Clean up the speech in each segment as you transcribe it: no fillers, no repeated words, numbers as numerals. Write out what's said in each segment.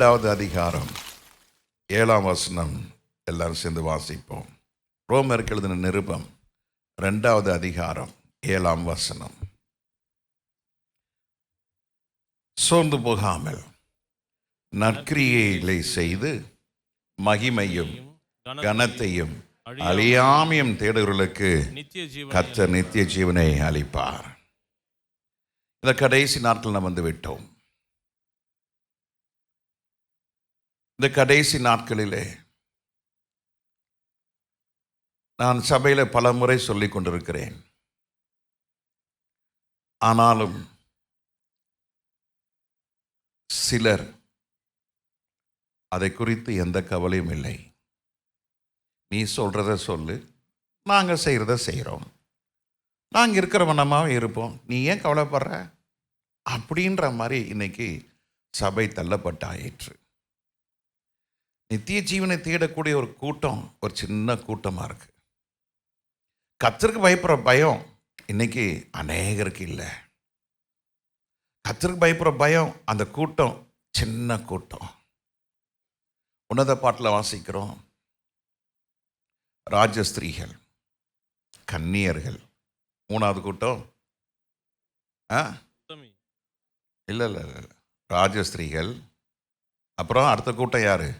2வது அதிகாரம் 7ஆம் வசனம் எல்லாரும் சேர்ந்து வாசிப்போம். ரோமருக்கு எழுதின நிருபம் 2வது அதிகாரம் 7ஆம் வசனம். சோர்ந்து போகாமல் நற்கிரியைகளை செய்து மகிமையும் கனத்தையும் அழியாமையும் தேடுகிறவர்களுக்கு கர்த்தர் நித்திய ஜீவனை அளிப்பார். இந்த கடைசி நாட்கள் நாம் வந்து விட்டோம். இந்த கடைசி நாட்களிலே நான் சபையில் பல முறை சொல்லிக் கொண்டிருக்கிறேன். ஆனாலும் சிலர் அதை குறித்து எந்த கவலையும் இல்லை. நீ சொல்கிறத சொல்லு, நாங்கள் செய்கிறத செய்கிறோம், நாங்கள் இருக்கிற வண்ணமாக இருப்போம், நீ ஏன் கவலைப்படுற அப்படின்ற மாதிரி இன்னைக்கு சபை தள்ளப்பட்டாயிற்று. நித்திய ஜீவனை தேடக்கூடிய ஒரு கூட்டம் ஒரு சின்ன கூட்டமாக இருக்கு. கர்த்தருக்கு பயப்படுற பயம் இன்னைக்கு அநேகருக்கு இல்லை. கர்த்தருக்கு பயப்படுற பயம் அந்த கூட்டம் சின்ன கூட்டம். உன்னத பாட்டில் வாசிக்கிறோம், ராஜஸ்திரீகள், கன்னியர்கள். 3வது கூட்டம் இல்லை இல்லை இல்லை ராஜஸ்திரீகள். அப்புறம் அடுத்த கூட்டம் யாரு?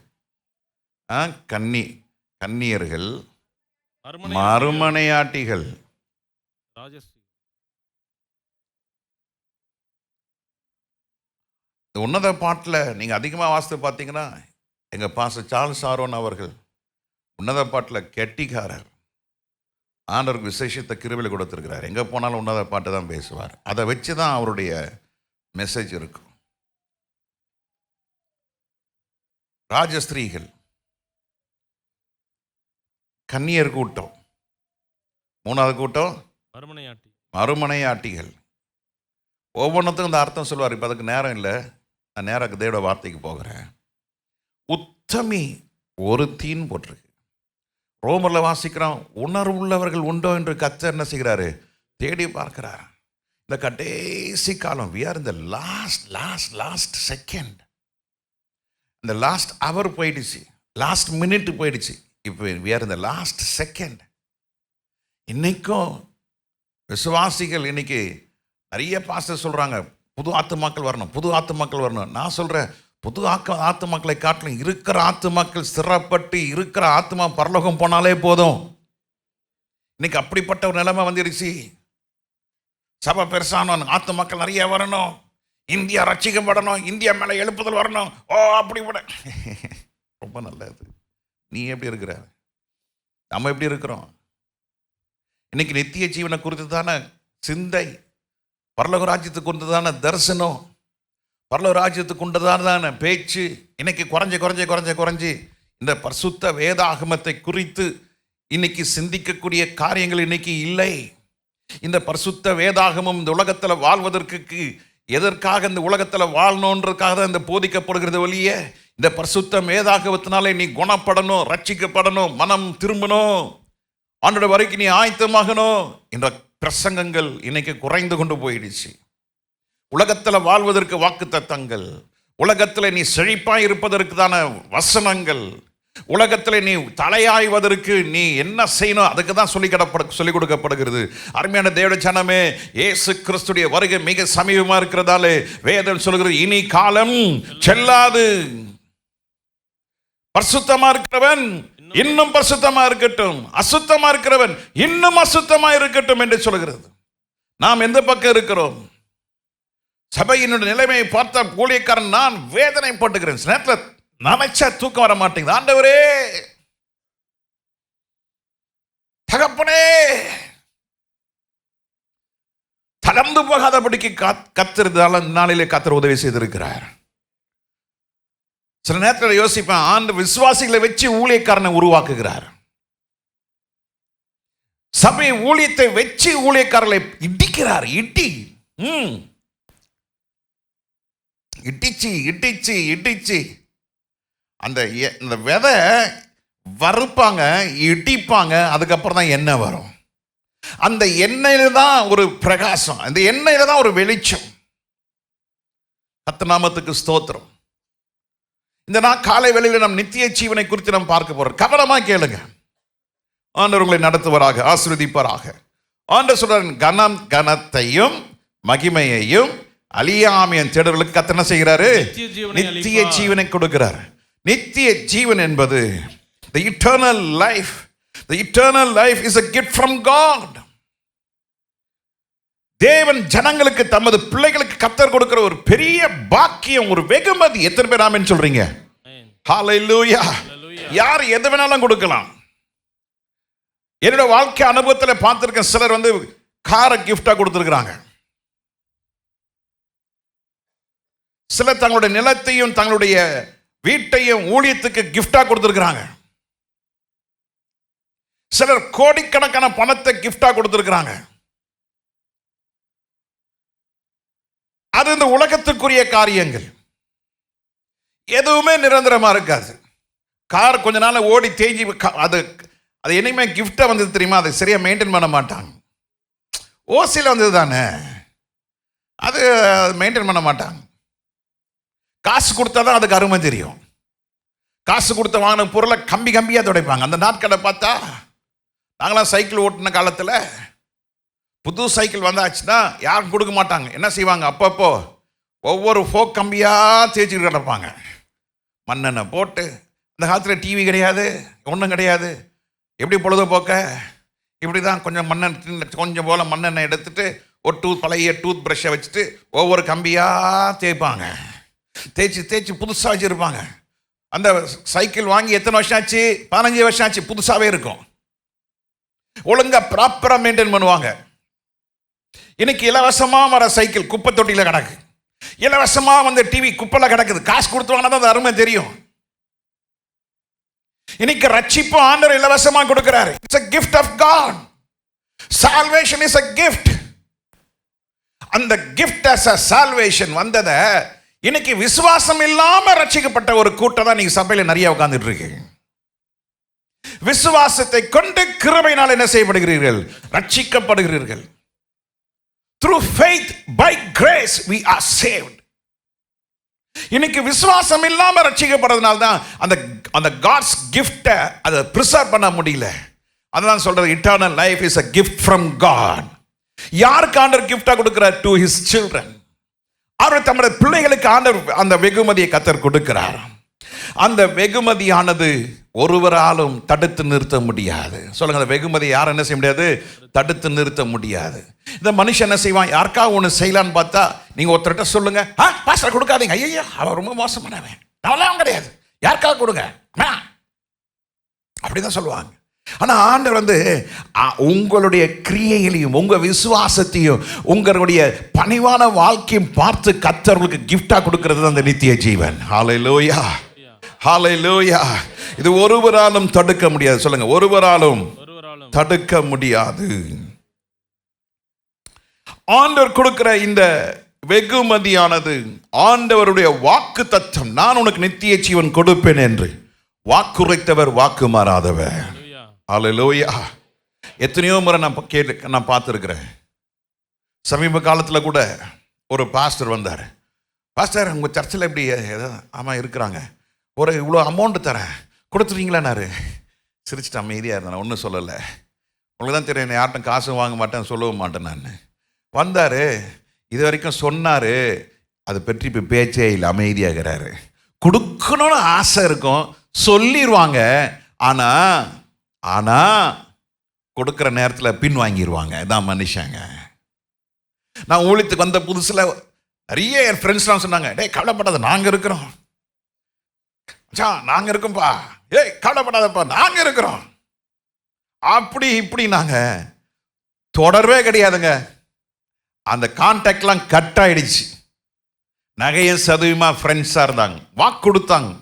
கன்னியர்கள், மறுமனையாட்டிகள். உன்னத பாட்டில் நீங்கள் அதிகமாக வாசித்து பார்த்தீங்கன்னா எங்கள் பாஸ்டர் சார்ல்ஸ் ஆரோன் அவர்கள் உன்னத பாட்டில் கெட்டிக்காரர். ஆண்டவருக்கு விசேஷத்தை கிருபையில் கொடுத்துருக்கிறார். எங்கே போனாலும் உன்னத பாட்டு தான் பேசுவார். அதை வச்சு தான் அவருடைய மெசேஜ் இருக்கும். ராஜஸ்திரீகள், கன்னியர் கூட்டம், 3வது கூட்டம் மறுமனையாட்டிகள். ஒவ்வொன்றுத்துக்கும் இந்த அர்த்தம் சொல்லுவார். இப்போ அதுக்கு நேரம் இல்லை, நான் நேரம் தேவ வார்த்தைக்கு போகிறேன். உத்தமி ஒரு தீன் போட்டிருக்கு. ரோமரில் வாசிக்கிறோம், உணர்வு உள்ளவர்கள் உண்டோ என்று கர்த்தர் என்ன செய்கிறாரு? தேடி பார்க்கிறார். இந்த கடைசி காலம், we are in the last second. இந்த லாஸ்ட் அவர் போயிடுச்சு, லாஸ்ட் மினிட் போயிடுச்சு. இப்போ we are in the last second. இன்னைக்கும் விசுவாசிகள் இன்னைக்கு நிறைய பாஸ்டர் சொல்கிறாங்க, புது ஆத்துமாக்கள் வரணும், புது ஆத்துமாக்கள் வரணும். நான் சொல்கிறேன், புது ஆத்துமாக்களை காட்டிலும் இருக்கிற ஆத்துமாக்கள் ஸ்திரப்பட்டு இருக்கிற ஆத்துமா பரலோகம் போனாலே போதும். இன்னைக்கு அப்படிப்பட்ட ஒரு நிலைமை வந்துடுச்சு. சபை பெருசானோம், ஆத்துமாக்கள் நிறைய வரணும், இந்தியா ரட்சிக்கப்படணும், இந்தியா மேலே எழுப்புதல் வரணும். ஓ அப்படி விட ரொம்ப நல்லது. நீ எப்படி இருக்கிற? நம்ம எப்படி இருக்கிறோம்? இன்னைக்கு நித்திய ஜீவனை குறித்து தானே சிந்தை, பரலோக ராஜ்யத்துக்கு கொண்டதான தரிசனம், பரலோக ராஜ்யத்துக்கு கொண்டதான பேச்சு இன்னைக்கு குறைஞ்சி இந்த பரிசுத்த வேதாகமத்தை குறித்து இன்னைக்கு சிந்திக்கக்கூடிய காரியங்கள் இன்னைக்கு இல்லை. இந்த பரிசுத்த வேதாகமம் இந்த உலகத்தில் வாழ்வதற்கு எதற்காக இந்த உலகத்தில் வாழணுன்றதுக்காக தான் இந்த போதிக்கப்படுகிறது வழியே. இந்த பரிசுத்த வேதாகமத்தினாலே நீ குணப்படணும், ரட்சிக்கப்படணும், மனம் திரும்பணும், ஆண்டோட வரைக்கும் நீ ஆயத்தமாகணும் என்ற பிரசங்கங்கள் இன்னைக்கு குறைந்து கொண்டு போயிடுச்சு. உலகத்தில் வாழ்வதற்கு வாக்குத்தத்தங்கள், உலகத்தில் நீ செழிப்பாய் இருப்பதற்கு தான வசனங்கள், உலகத்தில் நீ தலையாய்வதற்கு நீ என்ன செய்யணும் அதுக்கு தான் சொல்லிக் கொடுக்கப்படுகிறது. அருமையான தேவ ஜனமே, இயேசு கிறிஸ்துடைய வருகை மிக சமீபமாக இருக்கிறதாலே வேதம் சொல்கிறது, இனி காலம் செல்லாது. பரிசுத்தமா இருக்கிறவன் இன்னும் பரிசுத்தமா இருக்கட்டும், அசுத்தமா இருக்கிறவன் இன்னும் அசுத்தமா இருக்கட்டும் என்று சொல்கிறது. நாம் எந்த பக்கம் இருக்கிறோம்? சபையினுடைய நிலைமையை பார்த்த ஊழியக்காரன் நான் வேதனை போட்டுக்கிறேன். நேரத்தில் நினைச்சா தூக்கம் வர மாட்டேங்குது. ஆண்டவரே, தகப்பனே, தளர்ந்து போகாதபடிக்கு கத்திருந்தாலும் நாளிலே கத்தர் உதவி செய்திருக்கிறார். சில நேரத்தில் யோசிப்பேன், ஆண்டு விசுவாசிகளை வச்சு ஊழியக்காரனை உருவாக்குகிறார். சபை ஊழியத்தை வச்சு ஊழியக்காரர்களை இடிக்கிறார். இடிச்சு அந்த விதை வறுப்பாங்க, இடிப்பாங்க, அதுக்கப்புறம் தான் எண்ணெய் வரும். அந்த எண்ணெயில தான் ஒரு பிரகாசம், அந்த எண்ணெயில தான் ஒரு வெளிச்சம். கர்த்தர் நாமத்துக்கு ஸ்தோத்திரம். இந்த நாள் காலை வேளையில் நம் நித்திய ஜீவனை குறித்து நாம் பார்க்க போறோம். கவனமா கேளுங்க. ஆண்டவர் உங்களை நடத்துவராக, ஆசீர்வதிப்பாராக. ஆண்டவர் சொல்றார், கனத்தையும் மகிமையையும் அழியாமையும் தேடுவர்களுக்கு கர்த்தர் என்ன செய்கிறாரு? நித்திய ஜீவனை கொடுக்கிறார். நித்திய ஜீவன் என்பது the eternal life. The eternal life is a gift from God. தேவன் ஜனங்களுக்கு, தமது பிள்ளைகளுக்கு கர்த்தர் கொடுக்கிற ஒரு பெரிய பாக்கியம், ஒரு வெகுமதி. எத்தனை பேர் ஆமென் சொல்றீங்க? ஹalleluya. யார் எது வேணாலும் கொடுக்கலாம். என்னோட வாழ்க்கை அனுபவத்தில் பார்த்திருக்கேன், சிலர் வந்து காரை கிஃப்டா கொடுத்திருக்கிறாங்க. சிலர் தங்களுடைய நிலத்தையும் தங்களுடைய வீட்டையும் ஊழியத்துக்கு கிஃப்டா கொடுத்திருக்கிறாங்க. சிலர் கோடிக்கணக்கான பணத்தை கிஃப்டா கொடுத்திருக்கிறாங்க. அது இந்த உலகத்துக்குரிய காரியங்கள். எதுவுமே நிரந்தரமா இருக்காது. கார் கொஞ்ச நாள் ஓடி தேஞ்சி அது அது என்னைக்குமே கிஃப்டா வந்தது தெரியுமா? அதை சரியா மெயின்டைன் பண்ண மாட்டாங்க. ஓசியில் வந்தது தானே, அது மெயின்டைன் பண்ண மாட்டாங்க. காசு கொடுத்தா தான் அதுக்கு அருமை தெரியும். காசு கொடுத்த வாங்கின பொருளை கம்பியாக துடைப்பாங்க. அந்த நாட்களை பார்த்தா, நாங்களாம் சைக்கிள் ஓட்டின காலத்தில் புது சைக்கிள் வந்தாச்சுன்னா யாரும் கொடுக்க மாட்டாங்க. என்ன செய்வாங்க? அப்பப்போ ஒவ்வொரு ஃபோக் கம்பியாக தேய்ச்சிட்டு கிடப்பாங்க. மண்ணெண்ணெய் போட்டு. அந்த காலத்தில் டிவி கிடையாது, ஒன்றும் கிடையாது. எப்படி பொழுதுபோக்க? இப்படி தான் கொஞ்சம் கொஞ்சம் போல் மண்ணெண்ணெய் எடுத்துட்டு ஒரு பழைய டூத் ப்ரஷ்ஷை வச்சுட்டு ஒவ்வொரு கம்பியாக தேய்ப்பாங்க. தேய்ச்சி புதுசாக வச்சுருப்பாங்க. அந்த சைக்கிள் வாங்கி எத்தனை வருஷம் ஆச்சு? 15 வருஷம் ஆச்சு. புதுசாகவே இருக்கும். ஒழுங்காக ப்ராப்பராக மெயின்டைன் பண்ணுவாங்க. இன்னைக்கு இலவசமாக வர சைக்கிள் குப்பை தொட்டியில் கிடக்கு. இலவசமாக வந்து டிவி குப்பையில் கிடக்குது. காசு கொடுத்து வாங்கினா தான் அது அருமை தெரியும். இன்னைக்கு ரட்சிப்பு ஆண்டவர் இலவசமாக கொடுக்கிறாரு. It's a gift of God. Salvation is a gift. அந்த gift as a salvation வந்ததை இன்னைக்கு விசுவாசம் இல்லாம ரட்சிக்கப்பட்ட ஒரு கூட்டம் தான் நீங்க சபையில நிறைய உட்கார்ந்துட்டு இருக்கீங்க. விசுவாசத்தை கொண்டு கிருபையினால் என்ன செய்யப்படுகிறீர்கள்? ரட்சிக்கப்படுகிறீர்கள். Through faith by grace we are saved. இன்னைக்கு விசுவாசம் இல்லாம ரட்சிக்கப்படுறதுனால தான் அந்த காட்ஸ் கிஃப்டை அதை பிரிசர்வ் பண்ண முடியல. அதான் சொல்றது, eternal life is a gift from God. யாருக்கு ஆண்டவர் கிஃப்டா கொடுக்கிறார்? to his children. அவர் தம்முடைய பிள்ளைகளுக்கு ஆண்டவர் அந்த வெகுமதியை கர்த்தர் கொடுக்கிறார். அந்த வெகுமதியானது ஒருவராலும் தடுத்து நிறுத்த முடியாது. சொல்லுங்க, அந்த வெகுமதி யாரும் என்ன செய்ய முடியாது? தடுத்து நிறுத்த முடியாது. இந்த மனுஷன் என்ன செய்வான்? யாருக்கா ஒன்று செய்யலான்னு பார்த்தா, நீங்க ஒருத்தர்கிட்ட சொல்லுங்க, பாஸ்டர் கொடுக்காதீங்க, ஐயா அவன் ரொம்ப மோசமானவன், அவெல்லாம் கிடையாது, யாருக்காக கொடுங்க, அப்படிதான் சொல்லுவாங்க. ஆனா ஆண்டவர் வந்து உங்களுடைய கிரியைகளையும் உங்க விசுவாசத்தையும் உங்களுடைய பணிவான வாழ்க்கையும் பார்த்து கர்த்தருக்கு கிஃப்டா கொடுக்கிறது அந்த நித்திய ஜீவன். ஹalleluya, ஹalleluya. இது ஒருவராலும் தடுக்க முடியாது. சொல்லுங்க, ஒருவராலும் தடுக்க முடியாது. ஆண்டவர் கொடுக்கிற இந்த வெகுமதியானது ஆண்டவருடைய வாக்கு தத்தம். நான் உனக்கு நித்திய ஜீவன் கொடுப்பேன் என்று வாக்குரைத்தவர் வாக்கு மாறாதவர். ஹalleluya. எத்தனையோ முறை நான் பார்த்துருக்கிறேன். சமீப காலத்தில் கூட ஒரு பாஸ்டர் வந்தார். பாஸ்டர், உங்கள் சர்ச்சில் எப்படி? ஆமாம் இருக்கிறாங்க, ஒரு இவ்வளோ அமௌண்ட்டு தரேன், கொடுத்துருவீங்களான்னாரு. சிரிச்சிட்டு அமைதியாக இருந்தேன், நான் ஒன்றும் சொல்லலை. உங்களுக்கு தான் தெரியும், யார்ட்டும் காசும் வாங்க மாட்டேன், சொல்லவும் மாட்டேன். நான் வந்தார், இது வரைக்கும் சொன்னார், அதை பற்றி இப்போ பேச்சே இல்லை, அமைதியாகிறாரு. கொடுக்கணும்னு ஆசை இருக்கும், சொல்லிடுவாங்க, ஆனால் கொடுக்குற நேரத்தில் பின் வாங்கிடுவாங்க. இதான் மனுஷங்க. நான் ஊழியத்துக்கு வந்த புதுசில் நிறைய என் ஃப்ரெண்ட்ஸ்லாம் சொன்னாங்க, டேய் கவலைப்படாத, நாங்கள் இருக்கிறோம், நாங்கள் இருக்கோம்ப்பா, ஏய் கவலைப்படாதப்பா, நாங்கள் இருக்கிறோம், அப்படி இப்படி. நாங்கள் தொடர்வே கிடையாதுங்க. அந்த கான்டாக்ட்லாம் கட் ஆயிடுச்சு. நகையும் சதுவுமா ஃப்ரெண்ட்ஸாக இருந்தாங்க, வாக்கு கொடுத்தாங்க,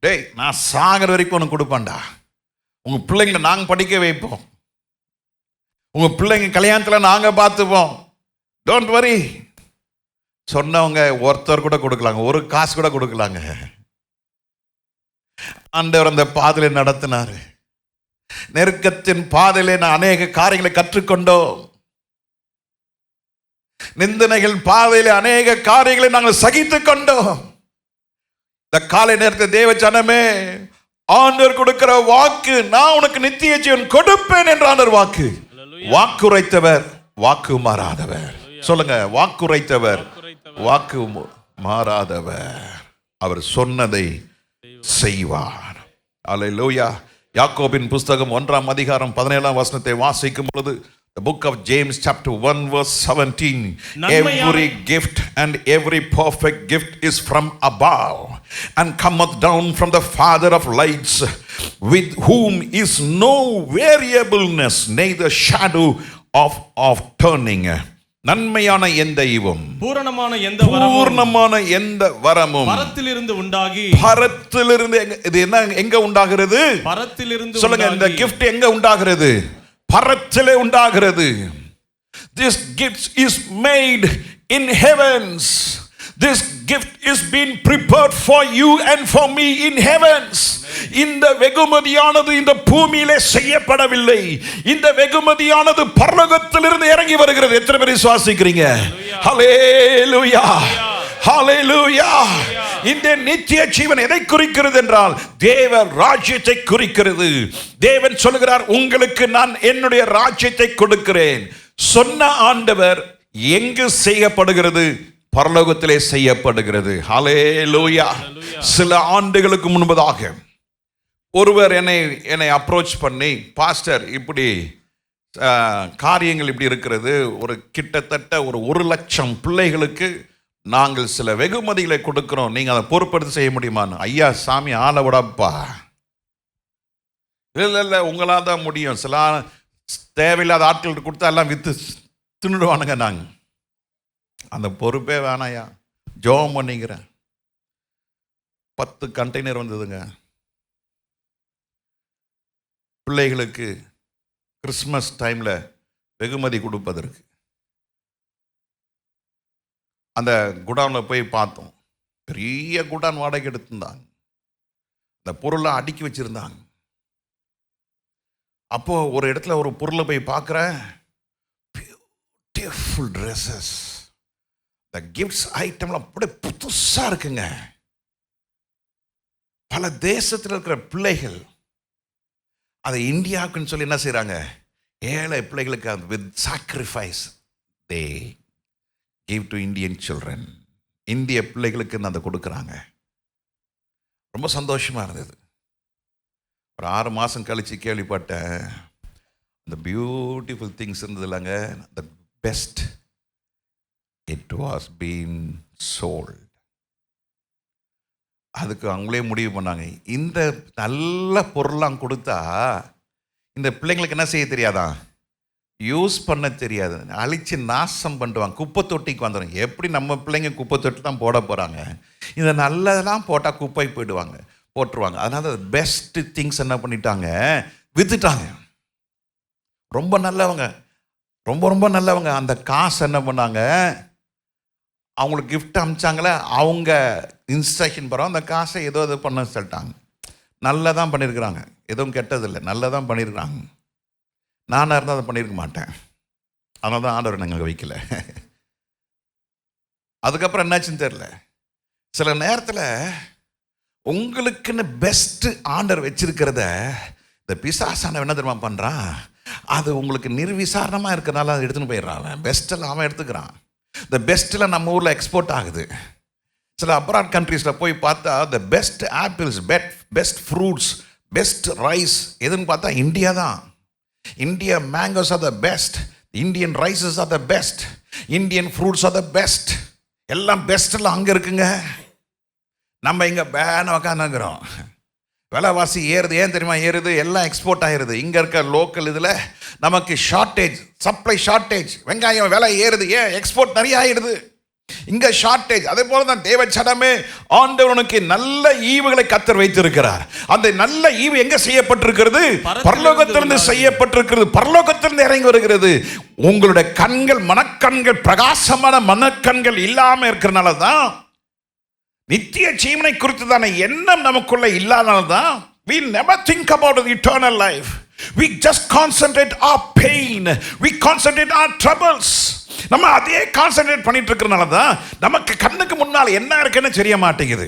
டேய் நான் சாகிற வரைக்கும் ஒன்று கொடுப்பேன்டா, உங்கள் பிள்ளைங்களை நாங்கள் படிக்க வைப்போம், உங்கள் பிள்ளைங்க கல்யாணத்தில் நாங்கள் பார்த்துப்போம், டோன்ட் வரி. சொன்னவங்க ஒருத்தர் கூட கொடுக்கலாங்க, ஒரு காசு கூட கொடுக்கலாங்க. ஆண்டவர் அந்த பாதையில நடத்தினார். நெருக்கத்தின் பாதையிலே நான் அநேக காரியங்களை கற்றுக்கொண்டோம். நிந்தனைகள் பாதையிலே அநேக காரியங்களை நாங்கள் சகித்துக் கொண்டோம். இந்த காலை நேரத்தை தேவ ஜனமே, ஆண்டவர் கொடுக்கிற வாக்கு, நான் உனக்கு நித்திய ஜீவன் கொடுப்பேன் என்ற ஆண்டவர் வாக்கு. வாக்குரைத்தவர் வாக்கு மாறாதவர். சொல்லுங்க, வாக்குரைத்தவர் வாக்கு மாறாதவர். அவர் சொன்னதை செய்வார். அல்லேலூயா. யாக்கோபின் புஸ்தகம் 1 அதிகாரம் 17 வசனத்தை வாசிக்கும் பொழுது, the book of James chapter 1 verse 17, every gift and every perfect gift is from above and cometh down from the Father of lights, with whom is no variableness, neither shadow of turning. நன்மையான எந்த ஈவும், பூரணமான எந்த வரமும் பரத்திலிருந்து உண்டாகி, பரத்திலிருந்து இது என்ன, எங்க உண்டாகிறது? பரத்திலிருந்து. சொல்லுங்க, இந்த gift எங்க உண்டாகிறது? பரத்திலே உண்டாகிறது. This gift is made in heavens. This gift is being prepared for you and for me in heavens. இந்த வெகுமதியானது இந்த பூமியிலே செய்யப்படவில்லை. இந்த வெகுமதியானது பரலோகத்திலிருந்து இறங்கி வருகிறது. எத்தனை பேர் விசுவாசிக்கிறீங்க? ஹல்லேலூயா, ஹல்லேலூயா. இந்த நித்திய ஜீவன் எதை குறிக்கிறது என்றால், தேவ ராஜ்யத்தை குறிக்கிறது. தேவன் சொல்கிறார், உங்களுக்கு நான் என்னுடைய ராஜ்யத்தை கொடுக்கிறேன். சொன்ன ஆண்டவர் எங்கு செய்யப்படுகிறது? பரலோகத்திலே செய்யப்படுகிறது. ஹல்லேலூயா. சில ஆண்டுகளுக்கு முன்பதாக ஒருவர் என்னை அப்ரோச் பண்ணி, பாஸ்டர், இப்படி காரியங்கள் இப்படி இருக்கிறது, ஒரு கிட்டத்தட்ட ஒரு 1,00,000 பிள்ளைகளுக்கு நாங்கள் சில வெகுமதிகளை கொடுக்கிறோம், நீங்கள் அதை பொறுப்படுத்தி செய்ய முடியுமான்னு. ஐயா, சாமி ஆள விடப்பா, இல்லை உங்களால் தான் முடியும். சில தேவையில்லாத ஆட்கள் கொடுத்தா எல்லாம் விற்று தின்னுடுவானுங்க. நாங்கள் அந்த பொறுப்பே வேணாயா, ஜோம் பண்ணிக்கிறேன். 10 கண்டெய்னர் வந்ததுங்க பிள்ளைகளுக்கு கிறிஸ்மஸ் டைமில் வெகுமதி கொடுப்பதற்கு. அந்த குடானில் போய் பார்த்தோம். பெரிய குடான் வாடகை எடுத்திருந்தாங்க. அந்த பொருளை அடுக்கி வச்சுருந்தாங்க. அப்போது ஒரு இடத்துல ஒரு பொருளை போய் பார்க்குறேன். பியூட்டிஃபுல் ட்ரெஸ்ஸஸ், இந்த கிஃப்ட்ஸ் ஐட்டம்லாம் அப்படியே புதுசாக இருக்குங்க. பல தேசத்தில் இருக்கிற பிள்ளைகள் அதை இந்தியாவுக்குன்னு சொல்லி என்ன செய்கிறாங்க, ஏழை பிள்ளைகளுக்கு அது with sacrifice they give to Indian children. இந்திய பிள்ளைகளுக்கு அதை கொடுக்குறாங்க. ரொம்ப சந்தோஷமாக இருந்தது. ஒரு 6 மாதம் கழித்து கேள்விப்பட்டேன், அந்த பியூட்டிஃபுல் திங்ஸ் இருந்தது இல்லைங்க, the best, it was being sold. அதுக்கு அவங்களே முடிவு பண்ணாங்க, இந்த நல்ல பொருளாம் கொடுத்தா இந்த பிள்ளைங்களுக்கு என்ன செய்ய தெரியாதான், யூஸ் பண்ண தெரியாது, அழிச்சு நாசம் பண்ணுவாங்க, குப்பை தொட்டிக்கு வந்துடும். எப்படி நம்ம பிள்ளைங்க குப்பை தொட்டி தான் போட போகிறாங்க, இந்த நல்லதெல்லாம் போட்டால் குப்பை போட்டுருவாங்க. அதனால் பெஸ்ட் திங்ஸ் என்ன பண்ணிட்டாங்க, விற்றுட்டாங்க. ரொம்ப நல்லவங்க, ரொம்ப நல்லவங்க அந்த காசு என்ன பண்ணாங்க, அவங்களுக்கு கிஃப்ட் அனுப்பிச்சாங்களே, அவங்க இன்ஸ்ட்ரக்ஷன் பரவாயில்ல அந்த காசை ஏதோ இது பண்ண சொல்லிட்டாங்க. நல்லதான் பண்ணியிருக்கிறாங்க, எதுவும் கெட்டதில்லை, நல்லதான் பண்ணியிருக்கிறாங்க. நானாக இருந்தால் அதை பண்ணியிருக்க மாட்டேன். அதனால தான் ஆண்டவர் நாங்கள் வைக்கல. அதுக்கப்புறம் என்னாச்சுன்னு தெரில. சில நேரத்தில் உங்களுக்குன்னு பெஸ்ட்டு ஆண்டவர் வச்சிருக்கிறத இந்த பிசாசான என்ன தெரியுமா பண்ணுறான், அது உங்களுக்கு நிர்விசாரணமாக இருக்கிறனால அதை எடுத்துன்னு போயிடுறான். பெஸ்ட்டெல்லாம் அவன் எடுத்துக்கிறான். இந்த பெஸ்ட்டில் நம்ம ஊரில் எக்ஸ்போர்ட் ஆகுது. சில அப்ராட் கண்ட்ரீஸில் போய் பார்த்தா the best apples, best fruits, best rice எதுன்னு பார்த்தா இந்தியா தான். India mangoes R the best, Indian rices R the best, Indian fruits R the best. எல்லாம் பெஸ்ட்டெல்லாம் அங்கே இருக்குங்க. நம்ம இங்கே பேன உக்காந்துக்கிறோம். விலைவாசி ஏறுது. ஏன் தெரியுமா ஏறுது? எல்லாம் எக்ஸ்போர்ட் ஆகிருது. இங்கே இருக்க லோக்கல் இதில் நமக்கு ஷார்ட்டேஜ், சப்ளை ஷார்ட்டேஜ். வெங்காயம் விலை ஏறுது, ஏன் எக்ஸ்போர்ட் நிறைய ஆகிடுது, இங்கே ஷார்ட்டேஜ். அதே போல தான் தேவச்சடமே ஆண்டவனுக்கு நல்ல ஈவுகளை கர்த்தர் வைத்திருக்கிறார். அந்த நல்ல ஈவு எங்கே செய்யப்பட்டிருக்கிறது? பரலோகத்திலிருந்து செய்யப்பட்டிருக்கிறது. பரலோகத்திலிருந்து இறங்கி வருகிறது. உங்களுடைய கண்கள், மனக்கண்கள், பிரகாசமான மனக்கண்கள் இல்லாமல் இருக்கிறனால தான், நித்திய ஜீவனை குறித்து தானே எண்ணம் நமக்குள்ள இல்லாதனால தான் we never think about the eternal life. We just concentrate our pain, we concentrate our troubles. நம்ம அதே கான்சென்ட்ரேட் பண்ணிட்டு இருக்கிறனால தான் நமக்கு கண்ணுக்கு முன்னால் என்ன இருக்குன்னு தெரிய மாட்டேங்குது.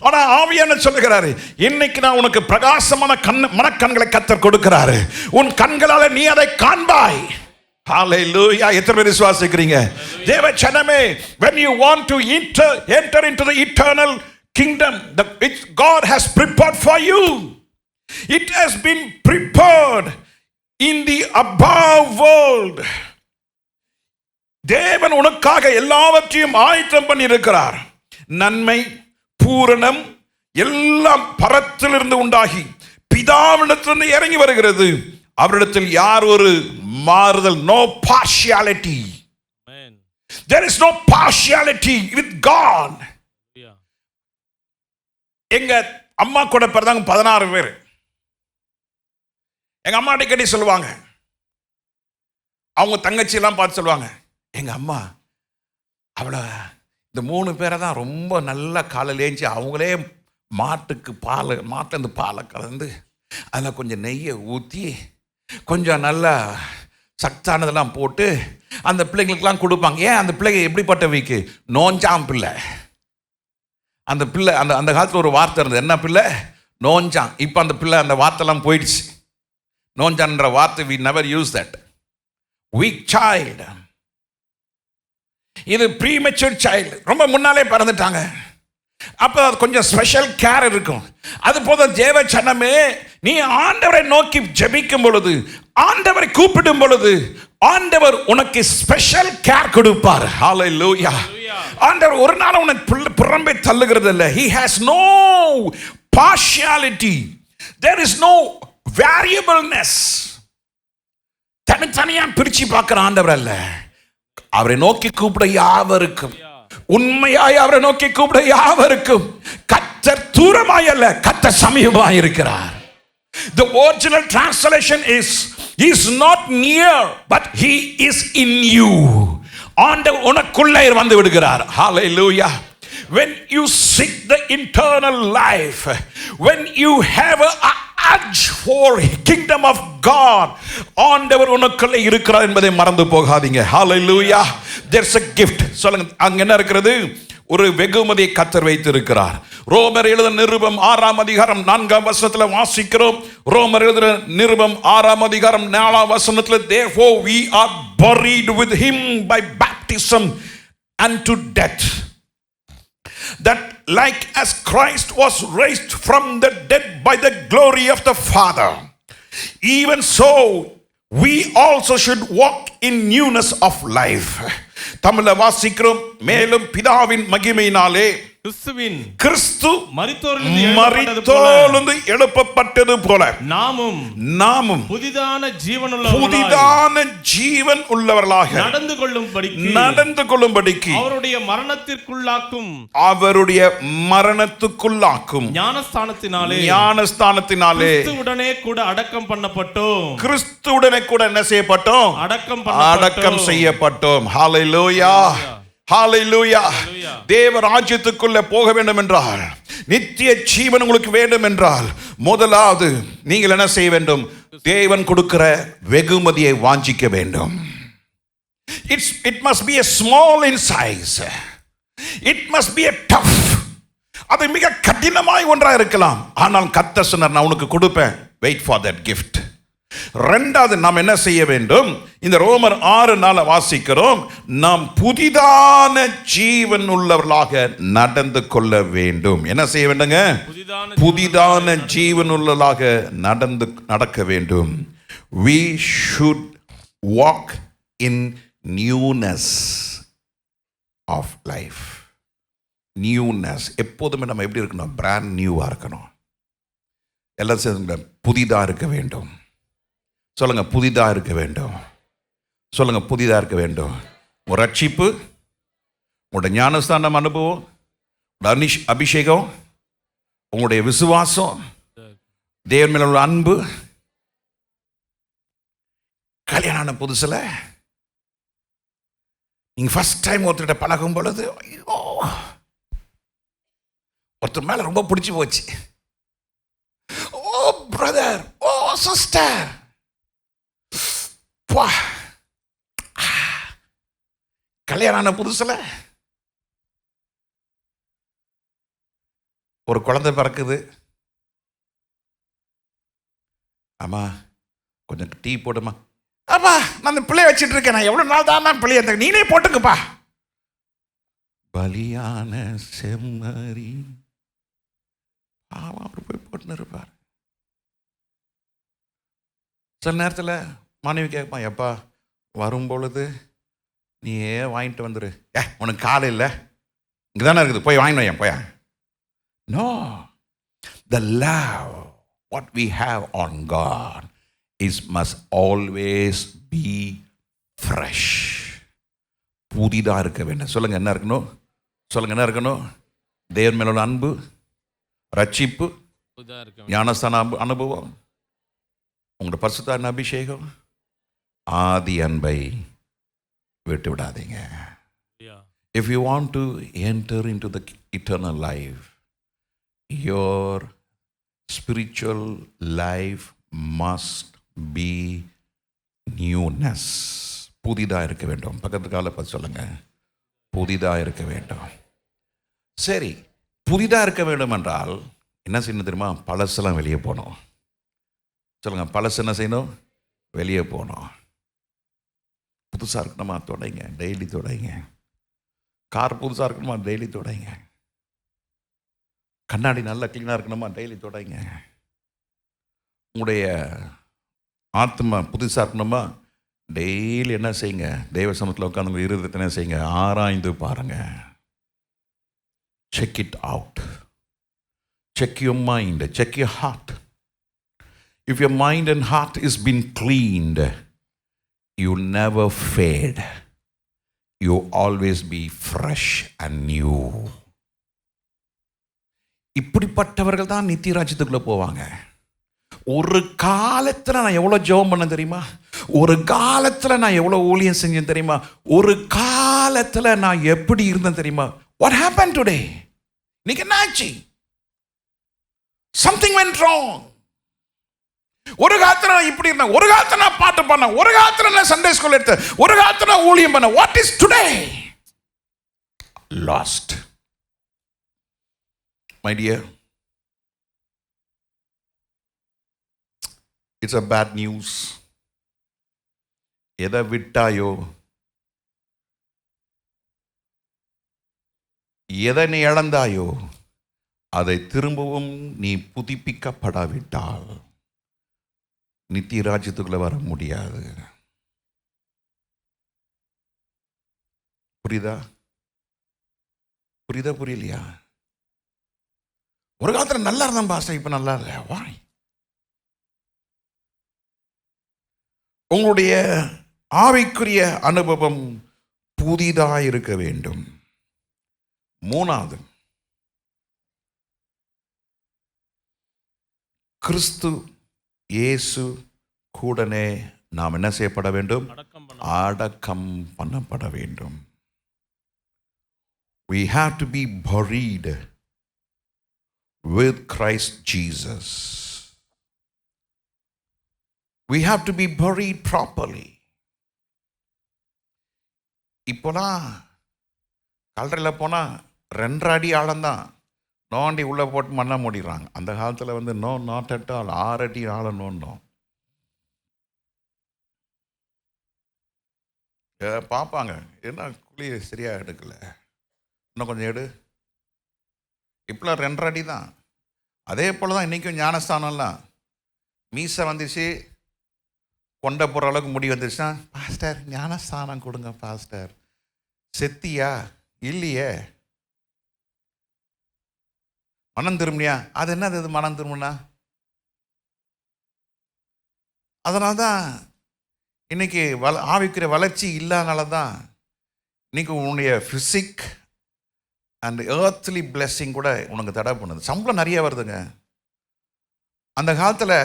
ஆனா ஆவியான சொல்லுகிறாரு, இன்னைக்கு நான் உனக்கு பிரகாசமான மனக்கண்களை கர்த்தர் கொடுக்கிறாரு. உன் கண்களால நீ அதை காண்பாய். ஹalleluya. எத்தனை பேர் விசுவாசிக்கிறீங்க? தேவ ஜனமே, when you want to enter into the eternal kingdom which God has prepared for you, it has been prepared in the above world. தேவன் உனக்காக எல்லாவற்றையும் ஆயத்தம் பண்ணி இருக்கிறார். நன்மை, பூரணம் எல்லாம் பரத்திலிருந்து உண்டாகி பிதாவிடத்திலிருந்து இறங்கி வருகிறது. அவரிடத்தில் யார் ஒரு மாறுதல், no partiality. Amen. There is no partiality with God. Yeah. எங்க அம்மா கூட பிறந்தாங்க 16 பேர். எங்க அம்மா அடிக்கடி சொல்லுவாங்க, அவங்க தங்கச்சி எல்லாம் பார்த்து சொல்லுவாங்க, எங்க அம்மா அவளை இந்த 3 பேரை தான் ரொம்ப நல்லா காலையில் ஏஞ்சி அவங்களே மாட்டிலேருந்து பாலை கலந்து அதில் கொஞ்சம் நெய்யை ஊற்றி கொஞ்சம் நல்லா சத்தானதெல்லாம் போட்டு அந்த பிள்ளைங்களுக்கெல்லாம் கொடுப்பாங்க. ஏன் அந்த பிள்ளைங்க எப்படிப்பட்ட வீக்கு? நோஞ்சாம் பிள்ளை. அந்த பிள்ளை அந்த காலத்தில் ஒரு வார்த்தை இருந்தது, என்ன பிள்ளை? நோஞ்சான். இப்போ அந்த பிள்ளை அந்த வார்த்தைலாம் போயிடுச்சு. நோஞ்சான்ற வார்த்தை we never use that. Weak child. இது ப்ரீமெச்சூர் சைல்டு, ரொம்ப முன்னாலே பிறந்துட்டாங்க. அப்போ அது கொஞ்சம் ஸ்பெஷல் கேர் இருக்கும். அது போல தேவ ஜனமே, நீ ஆண்டவரை நோக்கி ஜெபிக்கும் பொழுது, ஆண்டவரை கூப்பிடும் பொழுது, ஆண்டவர் உனக்கு ஸ்பெஷல் கேர் கொடுப்பார். ஹalleluya. ஆண்டவர் ஒரு நாள் உன்னை புறம்பே தள்ளுகிறது இல்லை. He has no partiality. There is no variableness. தனித்தனியா பிரிச்சு பார்க்கிற ஆண்டவர் அல்ல. அவரை நோக்கி கூப்பிட யாவருக்கும், உண்மையாய் அவரை நோக்கி கூப்பிட யாவருக்கும், கர்த்தர் தூரமாய் அல்ல, கர்த்தர் சமீபமாய் இருக்கிறார். The original translation is, he is not near but he is in you. ஆண்டவர் உனக்குள்ளே வந்து விடுகிறார். Hallelujah. When you seek the eternal life, when you have a urge for kingdom of God, ஆண்டவர் உனக்குள்ளே இருக்கிறார் என்பதை மறந்து போகாதீங்க. Hallelujah. There's a gift. சொல்லுங்க, அங்க என்ன இருக்கிறது? ஒரு வெகுமதியை கர்த்தர் வைத்திருக்கிறார். ரோமர் எழுதின நிருபம் 6ஆம் அதிகாரம் 4ஆம் வசனத்தில் வாசிக்கிறோம். ரோமர் எழுதின நிருபம் 6ஆம் அதிகாரம் 4ஆம் வசனத்தில், therefore we are buried with him by baptism unto death, that like as Christ was raised from the dead by the glory of the Father, even so we also should walk in newness of life. தமிழ்ல வாசிக்கிறோம், மேலும் பிதாவின் மகிமையினாலே கிறிஸ்து மரித்தோரிலிருந்து எழுப்பப்பட்டது போல நாமும் புதிதான ஜீவன் உள்ளவர்களாக நடந்து கொள்ளும்படிக்கு அவருடைய மரணத்துக்குள்ளாக்கும் ஞானஸ்தானத்தினாலே கிறிஸ்துவுடனே கூட என்ன செய்யப்பட்டோம்? அடக்கம் செய்யப்பட்டோம். ஹalleluya. ஹalleluya. தேவ ராஜ்யத்துக்குள்ள போக வேண்டும் என்றால், நித்திய ஜீவன் உங்களுக்கு வேண்டும் என்றால், முதலாவது நீங்கள் என்ன செய்ய வேண்டும்? தேவன் கொடுக்கிற வெகுமதியை வாஞ்சிக்க வேண்டும். It must be a small in size. It must be a tough. அது மிக கடினமாய் ஒன்றா இருக்கலாம். ஆனால் கர்த்தர் சொன்னார், நான் உனக்கு கொடுப்பேன். Wait for that gift. இரண்டாவது நாம் என்ன செய்ய வேண்டும்? இந்த ரோமர் 6:4 வாசிக்கிறோம், நாம் புதிதான ஜீவன் உள்ளவர்களாக நடந்து கொள்ள வேண்டும். என்ன செய்ய வேண்டுங்க? புதிதான ஜீவன் உள்ளவர்களாக நடக்க வேண்டும். We should walk in newness of life. Newness. எப்போதுமே நம்ம எப்படி இருக்கணும்? பிராண்ட் நியூவா இருக்கணும். எல்லாம் சேர்ந்து புதிதா இருக்க வேண்டும். சொல்லுங்க, புதிதா இருக்க வேண்டும். சொல்லுங்க, புதிதா இருக்க வேண்டும். ஒரு ரட்சிப்பு, உங்களுடைய ஞானஸ்தானம் அனுபவம், அபிஷேகம், உங்களுடைய விசுவாசம், தேவன் மேல உள்ள அன்பு. கல்யாணம் புதுசுல நீங்க ஃபர்ஸ்ட் டைம் ஒருத்தர்கிட்ட பழகும் பொழுது, ஐயோ ஒருத்தர் மேல ரொம்ப பிடிச்சி போச்சு. ஓ பிரதர், ஓ சிஸ்டர், கல்யாணம் புதுசுல ஒரு குழந்தை பிறக்குது, அம்மா கொஞ்சம் டீ போடுமா. அப்பா நான் அந்த பிள்ளைய வச்சுட்டு இருக்கேன், நான் எவ்வளோ நாள் தான் பிள்ளைய நீனே போட்டுக்குப்பா. பலியான செம்மறி பாவம் அவர் போய் போட்டுன்னு இருப்பார். சில நேரத்தில் மனைவி கேட்பான், எப்பா வரும் பொழுது நீ ஏன் வாங்கிட்டு வந்துரு, உனக்கு காலை இல்லை இங்கே தானே இருக்குது, போய் வாங்கிட்டு வையன் போயா. No, the love what we have on God is must always be fresh. புதிதாக இருக்க வேண்டும். சொல்லுங்க என்ன இருக்கணும், சொல்லுங்க என்ன இருக்கணும். தேவன் மேலோட அன்பு, ரட்சிப்பு, ஞானஸ்தான அனுபவம், உங்களோட பரிசுத்த அபிஷேகம், ஆதி அன்பை விட்டு விடாதீங்க. If you want to enter into the eternal life, your spiritual life must be newness. புதிதாக இருக்க வேண்டும். பக்கத்து கால பார்த்து சொல்லுங்க, புதிதாக இருக்க வேண்டும். சரி, புதிதாக இருக்க வேண்டும் என்றால் என்ன செய்யணும் தெரியுமா? பழசெல்லாம் வெளியே போகணும். சொல்லுங்க, பழசு என்ன செய்யணும்? வெளியே போகணும். புதுசாக இருக்கணுமா? தொடைங்க, டெய்லி தொடைங்க. கார் புதுசாக இருக்கணுமா? டெய்லி தொடைங்க. கண்ணாடி நல்லா க்ளீனாக இருக்கணுமா? டெய்லி தொடைங்க. உங்களுடைய ஆத்மா புதுசாக இருக்கணுமா? டெய்லி என்ன செய்யுங்க? தெய்வ சமூகத்தில் உட்காந்து இருதயத்தை என்ன செய்யுங்க? ஆராய்ந்து பாருங்க. Check it out. Check your mind, check your heart. If your mind and heart is been cleaned, you never fade. You always be fresh and new. இப்படிப்பட்டவர்கள் தான் நித்திய ராஜ்யத்துக்குள்ள போவாங்க. ஒரு காலத்தில் நான் எவ்வளோ ஜெபம் பண்ண தெரியுமா? ஒரு காலத்தில் நான் எவ்வளோ ஊழியம் செஞ்சேன் தெரியுமா? ஒரு காலத்தில் நான் எப்படி இருந்தேன் தெரியுமா? What happened today? இன்னைக்கு என்ன ஆச்சு? Something went wrong. ஒரு காலத்துல நான் இப்படி இருந்தேன், ஒரு காலத்துல நான் பாட்டு பண்ணேன், ஒரு காலத்துல நான் சண்டே ஸ்கூல் எடுத்தேன், ஒரு காலத்துல நான் ஊழியம் பண்ணேன். What is today? Lost. My dear, it's a bad news. எதை விட்டாயோ, எதை நீ இழந்தாயோ, அதை திரும்பவும் நீ புதுப்பிக்கப்படாவிட்டால் நித்திய ராஜ்யத்துக்குள்ள வர முடியாது. புரியுதா? புரியுதா? புரியலையா? ஒரு காலத்துல நல்லா இருந்தான் பாஸ்டர், இப்ப நல்லா இல்ல. வாய். உங்களுடைய ஆவிக்குரிய அனுபவம் புதிதாக இருக்க வேண்டும். மூணாவது, கிறிஸ்து இயேசு கூடனே நாம் என்ன செய்யப்பட வேண்டும்? அடக்கம் பண்ணப்பட வேண்டும். We have to be buried with Christ Jesus. We have to be buried properly. இப்போலாம் கல்லறையில் போனால் 2 அடி ஆழம்தான், நோண்டி உள்ளே போட்டு மண்ணை மூடிடுறாங்க. அந்த காலத்தில் நோ, நாட் அட் ஆல், 6 அடி ஆழம் நோண்டோம். பார்ப்பாங்க, என்ன குழி சரியாக எடுக்கலை, இன்னும் கொஞ்சம் எடு. இப்போலாம் 2 அடி தான். அதே போல் தான் இன்றைக்கும் ஞானஸ்தானம்லாம் மீசை வந்துச்சு, கொண்ட போகிற அளவுக்கு முடி வந்துச்சுன்னா, பாஸ்டர் ஞானஸ்தானம் கொடுங்க பாஸ்டர். செத்தியா? இல்லையே. மனம் திரும்பியா? அது என்னது இது மனம் திரும்பினா? அதனால தான் இன்னைக்கு ஆவிக்கிற வளர்ச்சி இல்லாதனால தான் இன்னைக்கு உன்னுடைய ஃபிசிக் அண்ட் ஏர்த்லி பிளெஸ்ஸிங் கூட உனக்கு தடை பண்ணுது. சம்பளம் நிறைய வருதுங்க. அந்த காலத்தில்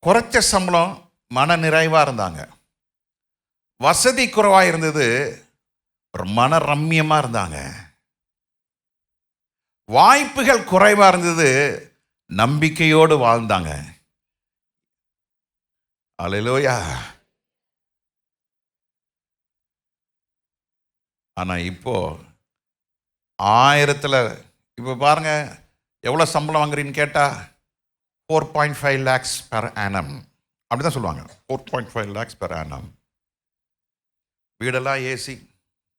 குறைச்ச சம்பளம் மன நிறைவாக இருந்தாங்க, வசதி குறைவாக இருந்தது, ஒரு மன ரம்மியமாக இருந்தாங்க. வாய்ப்புகள் குறைவாக இருந்தது, நம்பிக்கையோடு வாழ்ந்தாங்க. அல்லேலூயா. ஆனால் இப்போ 1000ல் இப்போ பாருங்கள், எவ்வளோ சம்பளம் வாங்குறீன்னு கேட்டால் 4.5 lakhs per annum அப்படி தான் சொல்லுவாங்க. 4.5 lakhs per annum. வீடெல்லாம் ஏசி,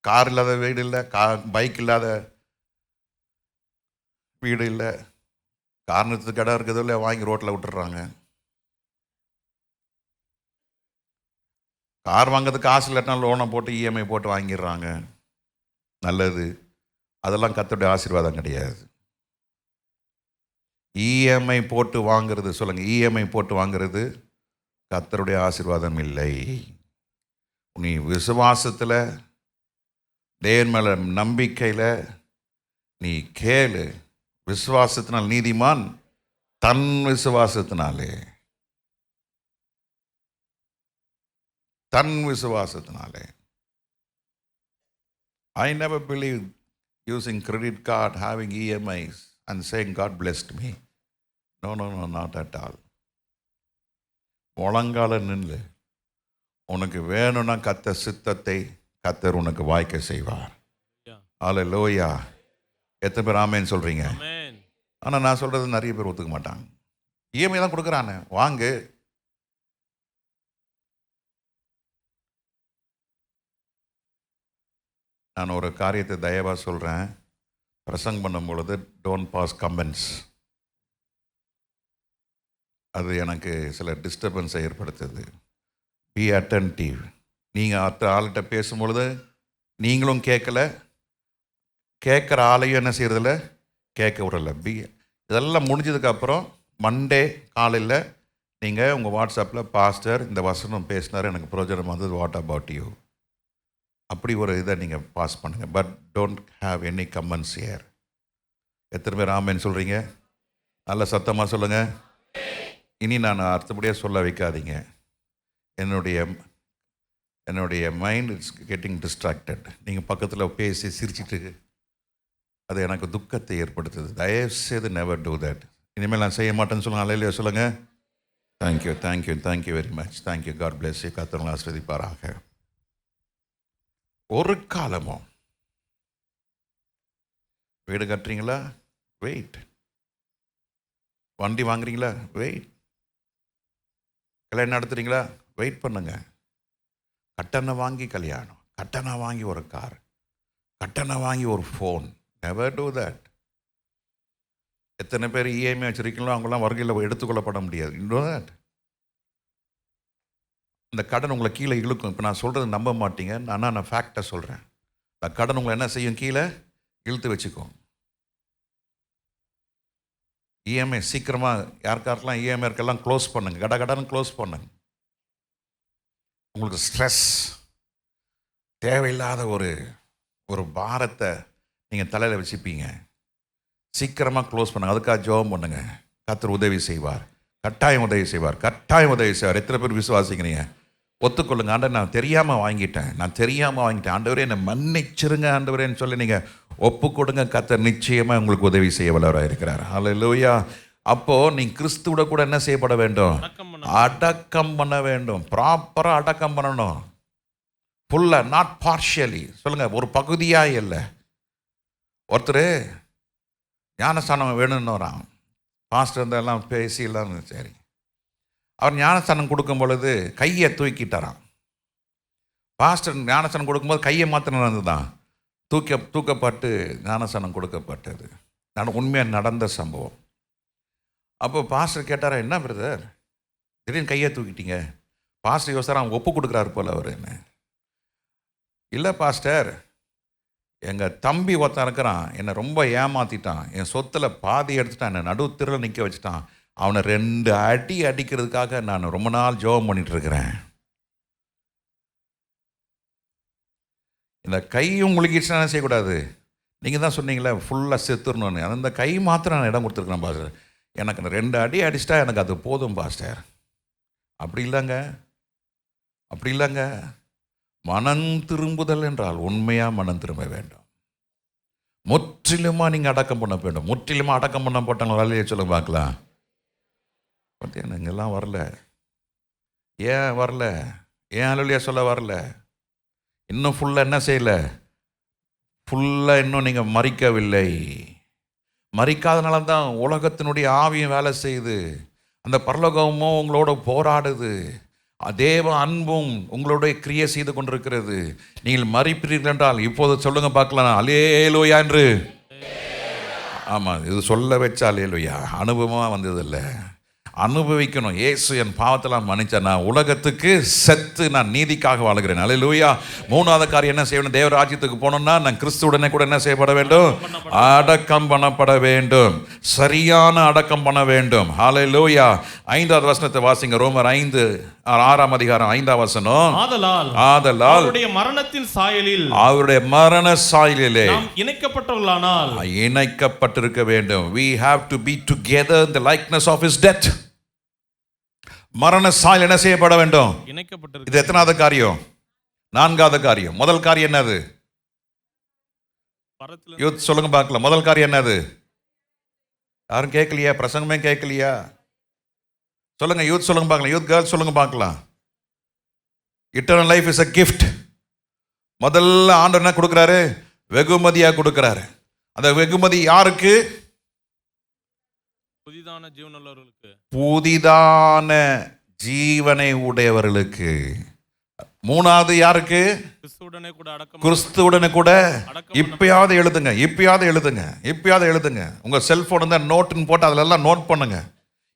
கார் இல்லாத வீடு இல்லை, பைக் இல்லாத வீடு இல்லை, காரணத்துக்கு கடை இருக்கிறது இல்லை, வாங்கி ரோட்டில் விட்டுறாங்க. கார் வாங்கிறதுக்கு காசு இல்லாட்டினா லோனை போட்டு இஎம்ஐ போட்டு வாங்கிடுறாங்க. நல்லது, அதெல்லாம் கர்த்தருடைய ஆசீர்வாதம் கிடையாது. இஎம்ஐ போட்டு வாங்கிறது, சொல்லுங்கள், இஎம்ஐ போட்டு வாங்கிறது கர்த்தருடைய ஆசீர்வாதம் இல்லை. நீ விசுவாசத்தில், தேவன் மேல நம்பிக்கையில் நீ கேளு. விசுவாசத்தினால் நீதிமான் தன் விசுவாசத்தினாலே, தன் விசுவாசத்தினாலே. I never believed using credit card, having EMIs and saying God blessed me. No, not at all. முழங்கால நின்று உனக்கு வேணும்னா கர்த்தர் சித்தத்தை கர்த்தர் உனக்கு வாய்க்க செய்வார். அல்லேலூயா. எத்தனை பேர் ஆமென் சொல்றீங்க? ஆனால் நான் சொல்றது நிறைய பேர் ஒத்துக்க மாட்டாங்க. இஎம்ஐ தான் கொடுக்குறானே, வாங்கு. நான் ஒரு காரியத்தை தயவாக சொல்கிறேன். பிரசங்கம் பண்ணும் பொழுது டோன்ட் பாஸ் கமெண்ட்ஸ். அது எனக்கு சில டிஸ்டர்பன்ஸை ஏற்படுத்துது. Be attentive. நீங்கள் அடுத்த ஆள்கிட்ட பேசும்பொழுது நீங்களும் கேட்கல, கேட்குற ஆளையும் என்ன செய்கிறதில்ல, கேட்க விடலை. இதெல்லாம் முடிஞ்சதுக்கப்புறம் மண்டே காலையில் நீங்கள் உங்கள் வாட்ஸ்அப்பில் பாஸ்டர் இந்த வசனம் பேசினார், எனக்கு பிரயோஜனம் வந்தது, வாட் அபவுட் யூ, அப்படி ஒரு இதை நீங்கள் பாஸ் பண்ணுங்கள். But don't have any comments here. எத்தனை பேர் ஆமென் சொல்கிறீங்க? நல்ல சத்தமாக சொல்லுங்கள். இனி நான் அர்த்தப்படியாக சொல்ல வைக்காதீங்க. என்னுடைய மைண்ட் இட்ஸ் கெட்டிங் டிஸ்ட்ராக்டட். நீங்கள் பக்கத்தில் பேசி சிரிச்சிட்டு அது எனக்கு துக்கத்தை ஏற்படுத்துது. தயவுசெய்து நெவர் டூ தட். இனிமேல் நான் செய்ய மாட்டேன்னு சொல்லுங்கள். அல்லேலூயா சொல்லுங்கள். Thank you very much. Thank you. God bless you. கர்த்தர் ஆசீர்வதிப்பாராக. ஒரு காலமும் வீடு கட்டுறீங்களா, வெயிட். வண்டி வாங்குறீங்களா, வெயிட். கல்யாணம் நடத்துறீங்களா, வெயிட் பண்ணுங்க. கட்டணம் வாங்கி கல்யாணம், கட்டணம் வாங்கி ஒரு கார், கட்டணம் வாங்கி ஒரு ஃபோன். Never do that. எத்தனை பேர் இஎம்ஐ வச்சிருக்கீங்களோ அவங்களாம் வருகையில் எடுத்துக்கொள்ளப்பட முடியாது. இன்னும் தட் இந்த கடன் உங்களை கீழே இழுக்கும். இப்போ நான் சொல்கிறது நம்ப மாட்டீங்க, நான் ஃபேக்டை சொல்கிறேன். இந்த கடன் உங்களை என்ன செய்யும், கீழே இழுத்து வச்சுக்கும். இஎம்ஐ சீக்கிரமாக யாருக்காருக்கெல்லாம் இஎம்ஐ இருக்கெல்லாம் க்ளோஸ் பண்ணுங்க, கடன் க்ளோஸ் பண்ணுங்க. உங்களுக்கு ஸ்ட்ரெஸ், தேவையில்லாத ஒரு பாரத்தை நீங்கள் தலையில் வச்சுப்பீங்க. சீக்கிரமாக க்ளோஸ் பண்ணுங்க. அதுக்காக ஜெபம் பண்ணுங்க. கர்த்தர் உதவி செய்வார், கட்டாயம் உதவி செய்வார், கட்டாயம் உதவி செய்வார். எத்தனை பேர் விசுவாசிக்கிறீங்க? ஒத்துக்கொள்ளுங்க. ஆண்டவர், நான் தெரியாமல் வாங்கிட்டேன், ஆண்டவரே என்னை மன்னிச்சிருங்க ஆண்டவரேன்னு சொல்லி நீங்கள் ஒப்பு கொடுங்க. கர்த்தர் நிச்சயமாக உங்களுக்கு உதவி செய்ய வல்லவராக இருக்கிறார். அல்லேலூயா. அப்போது நீங்கள் கிறிஸ்துவோட கூட என்ன செய்யப்பட வேண்டும்? அடக்கம் பண்ண வேண்டும். ப்ராப்பராக அடக்கம் பண்ணணும். ஃபுல்லாக, நாட் பார்ஷியலி. சொல்லுங்கள், ஒரு பகுதியாக இல்லை. ஒருத்தர் ஞானஸ்தானம் வேணும்னு வரான். பாஸ்டர் இருந்தெல்லாம் பேசி எல்லாம் சரி. அவர் ஞானஸ்தானம் கொடுக்கும் பொழுது கையை தூக்கிட்டாரான். பாஸ்டர் ஞானஸ்தானம் கொடுக்கும்போது கையை மாத்திரம் நடந்துதான் தூக்கப்பட்டு ஞானஸ்தானம் கொடுக்கப்பட்டது. உண்மையாக நடந்த சம்பவம். அப்போ பாஸ்டர் கேட்டாரா, என்ன பிரதர் திடீர்னு கையை தூக்கிட்டீங்க? பாஸ்டர் யோசிச்சாரா, அவங்க ஒப்பு கொடுக்குறாரு போல் அவர். என்ன இல்லை பாஸ்டர், எங்கள் தம்பி ஒருத்தன் இருக்கிறான், என்னை ரொம்ப ஏமாற்றிட்டான், என் சொத்தில் பாதி எடுத்துட்டான், என்னை நடுத்தெருவில் நிற்க வச்சுட்டான். அவனை 2 அடி அடிக்கிறதுக்காக நான் ரொம்ப நாள் ஜெபம் பண்ணிட்டு இருக்கிறேன். இந்த கை உங்களுக்கு என்ன செய்யக்கூடாது? நீங்கள் தான் சொன்னீங்களே ஃபுல்லாக செத்துடணும்னு. அந்த கை மாத்திரம் நான் இடம் கொடுத்துருக்கேன் பாஸ்டர். எனக்கு 2 அடி அடிச்சிட்டா எனக்கு அது போதும் பாஸ்டர். அப்படி இல்லைங்க. மனம் திரும்புதல் என்றால் உண்மையாக மனம் திரும்ப வேண்டும். முற்றிலுமாக நீங்கள் அடக்கம் பண்ண வேண்டும். முற்றிலுமாக அடக்கம் பண்ண போட்டாங்க. வேலையை சொல்ல பார்க்கலாம். பார்த்தீங்கன்னா இங்கெல்லாம் வரல. ஏன் வரல? ஏன் அல்லேலூயா சொல்ல வரல? இன்னும் ஃபுல்லாக என்ன செய்யலை? ஃபுல்லாக இன்னும் நீங்கள் மறிக்கவில்லை. மரிக்காதனால தான் உலகத்தினுடைய ஆவியும் வேலை செய்யுது. அந்த பரலோகமும் உங்களோட போராடுது. தேவ அன்பும் உங்களுடைய கிரியை செய்து கொண்டிருக்கிறது. நீங்கள் மரிப்பீர்கள் என்றால் இப்போது சொல்லுங்க பார்க்கலாம், அல்லேலூயா என்று. ஆமாம், இது சொல்ல வச்சா அல்லேலூயா, அனுபவமாக வந்ததில்லை, அனுபவிக்கணும். இயேசு என் பாவத்தெல்லாம் மன்னிச்சார், நான் உலகத்துக்கு செத்து நான் நீதிக்காக வாழ்கிறேன். அல்லேலூயா. மூணாவது காரியம் என்ன செய்யணும்? தேவ ராஜ்யத்துக்கு போகணும்னா நான் கிறிஸ்துவுடனே கூட என்ன செய்யப்பட வேண்டும்? அடக்கம் பண்ணப்பட வேண்டும். சரியான அடக்கம் பண்ண வேண்டும். அல்லேலூயா. 5வது வசனத்தை வாசிங்க. ரோமர் 5:6 அதிகாரம் 5வது வசனம். ஆதலால் அவருடைய மரணத்தின் சாயலில், அவருடைய மரண சாயலிலே நாம் இணைக்கப்பட்டவர்களானால், இணைக்கப்பட்டிருக்க வேண்டும். We have to be together in the likeness of his death. மரண சாயல் என்ன செய்யப்பட வேண்டும்? இணைக்கப்பட்டிருக்க. இது எத்தனாவது காரியம்? 4வது காரியம். முதல் காரியம் என்னது? யூத் சொல்லுங்க பார்க்கலாம். முதல் காரியம் என்னது? யாரும் கேட்கலையா? பிரசங்கமே கேட்கலையா? சொல்லுங்க யூத், சொல்லுங்க பார்க்கலாம். யூத் கேர்ள்ஸ் சொல்லுங்க பார்க்கலாம். Eternal life is a gift. முதல்ல ஆண்டவர் என்ன கொடுக்குறாரு? வெகுமதியாக கொடுக்குறாரு. அந்த வெகுமதி யாருக்கு? புதிதான ஜீவனுள்ளவர்களுக்கு, புதிதான ஜீவனை உடையவர்களுக்கு. மூணாவது யாருக்கு? கிறிஸ்துவுடனே கூட. இப்பயாவது எழுதுங்க, இப்பயாவது எழுதுங்க, இப்பயாவது எழுதுங்க. உங்க செல்போன் தான் நோட்டுன்னு போட்டு அதில் எல்லாம் நோட் பண்ணுங்க.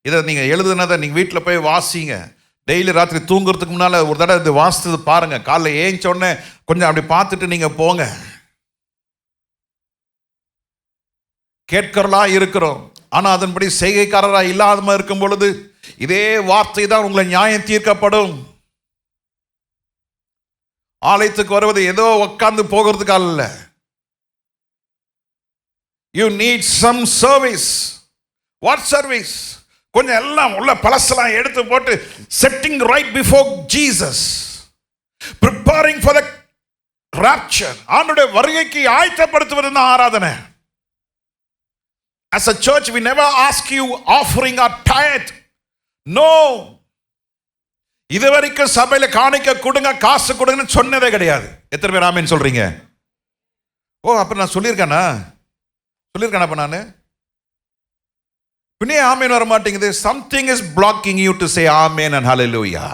இதை நீங்கள் எழுதுனதை நீங்கள் வீட்டில் போய் வாசிங்க. டெய்லி ராத்திரி தூங்குறதுக்கு முன்னால் ஒரு தடவை இது வாசித்தது பாருங்க. காலைல ஏஞ்சோடனே கொஞ்சம் அப்படி பார்த்துட்டு நீங்கள் போங்க. கேட்கறலா இருக்கிறோம், ஆனால் அதன்படி செய்கைக்காரராக இல்லாத இருக்கும் பொழுது இதே வார்த்தை தான் உங்களை நியாயம் தீர்க்கப்படும். ஆலயத்துக்கு வருவது ஏதோ உட்கார்ந்து போகிறதுக்காக அல்ல. You need some service. What service? கொஞ்சம் எல்லாம் உள்ள பழசெல்லாம் எடுத்து போட்டு setting right before Jesus, preparing for the rapture. ஆண்டவருடைய வருகைக்கு ஆயத்தப்படுத்துவது தான் ஆராதனை. As a church we never ask you offering or tithe. No. இதுவரைக்கும் சபையில காணிக்க கொடுங்க, காசு கொடுங்கன்னு சொன்னதே கிடையாது. எத்தனை பேர் ஆமென் சொல்றீங்க? ஓ, அப்ப நான் சொல்லியிருக்கேனா? அப்ப நான் பின்னே ஆமென் வர மாட்டேங்குது. something is blocking you to say amen and hallelujah.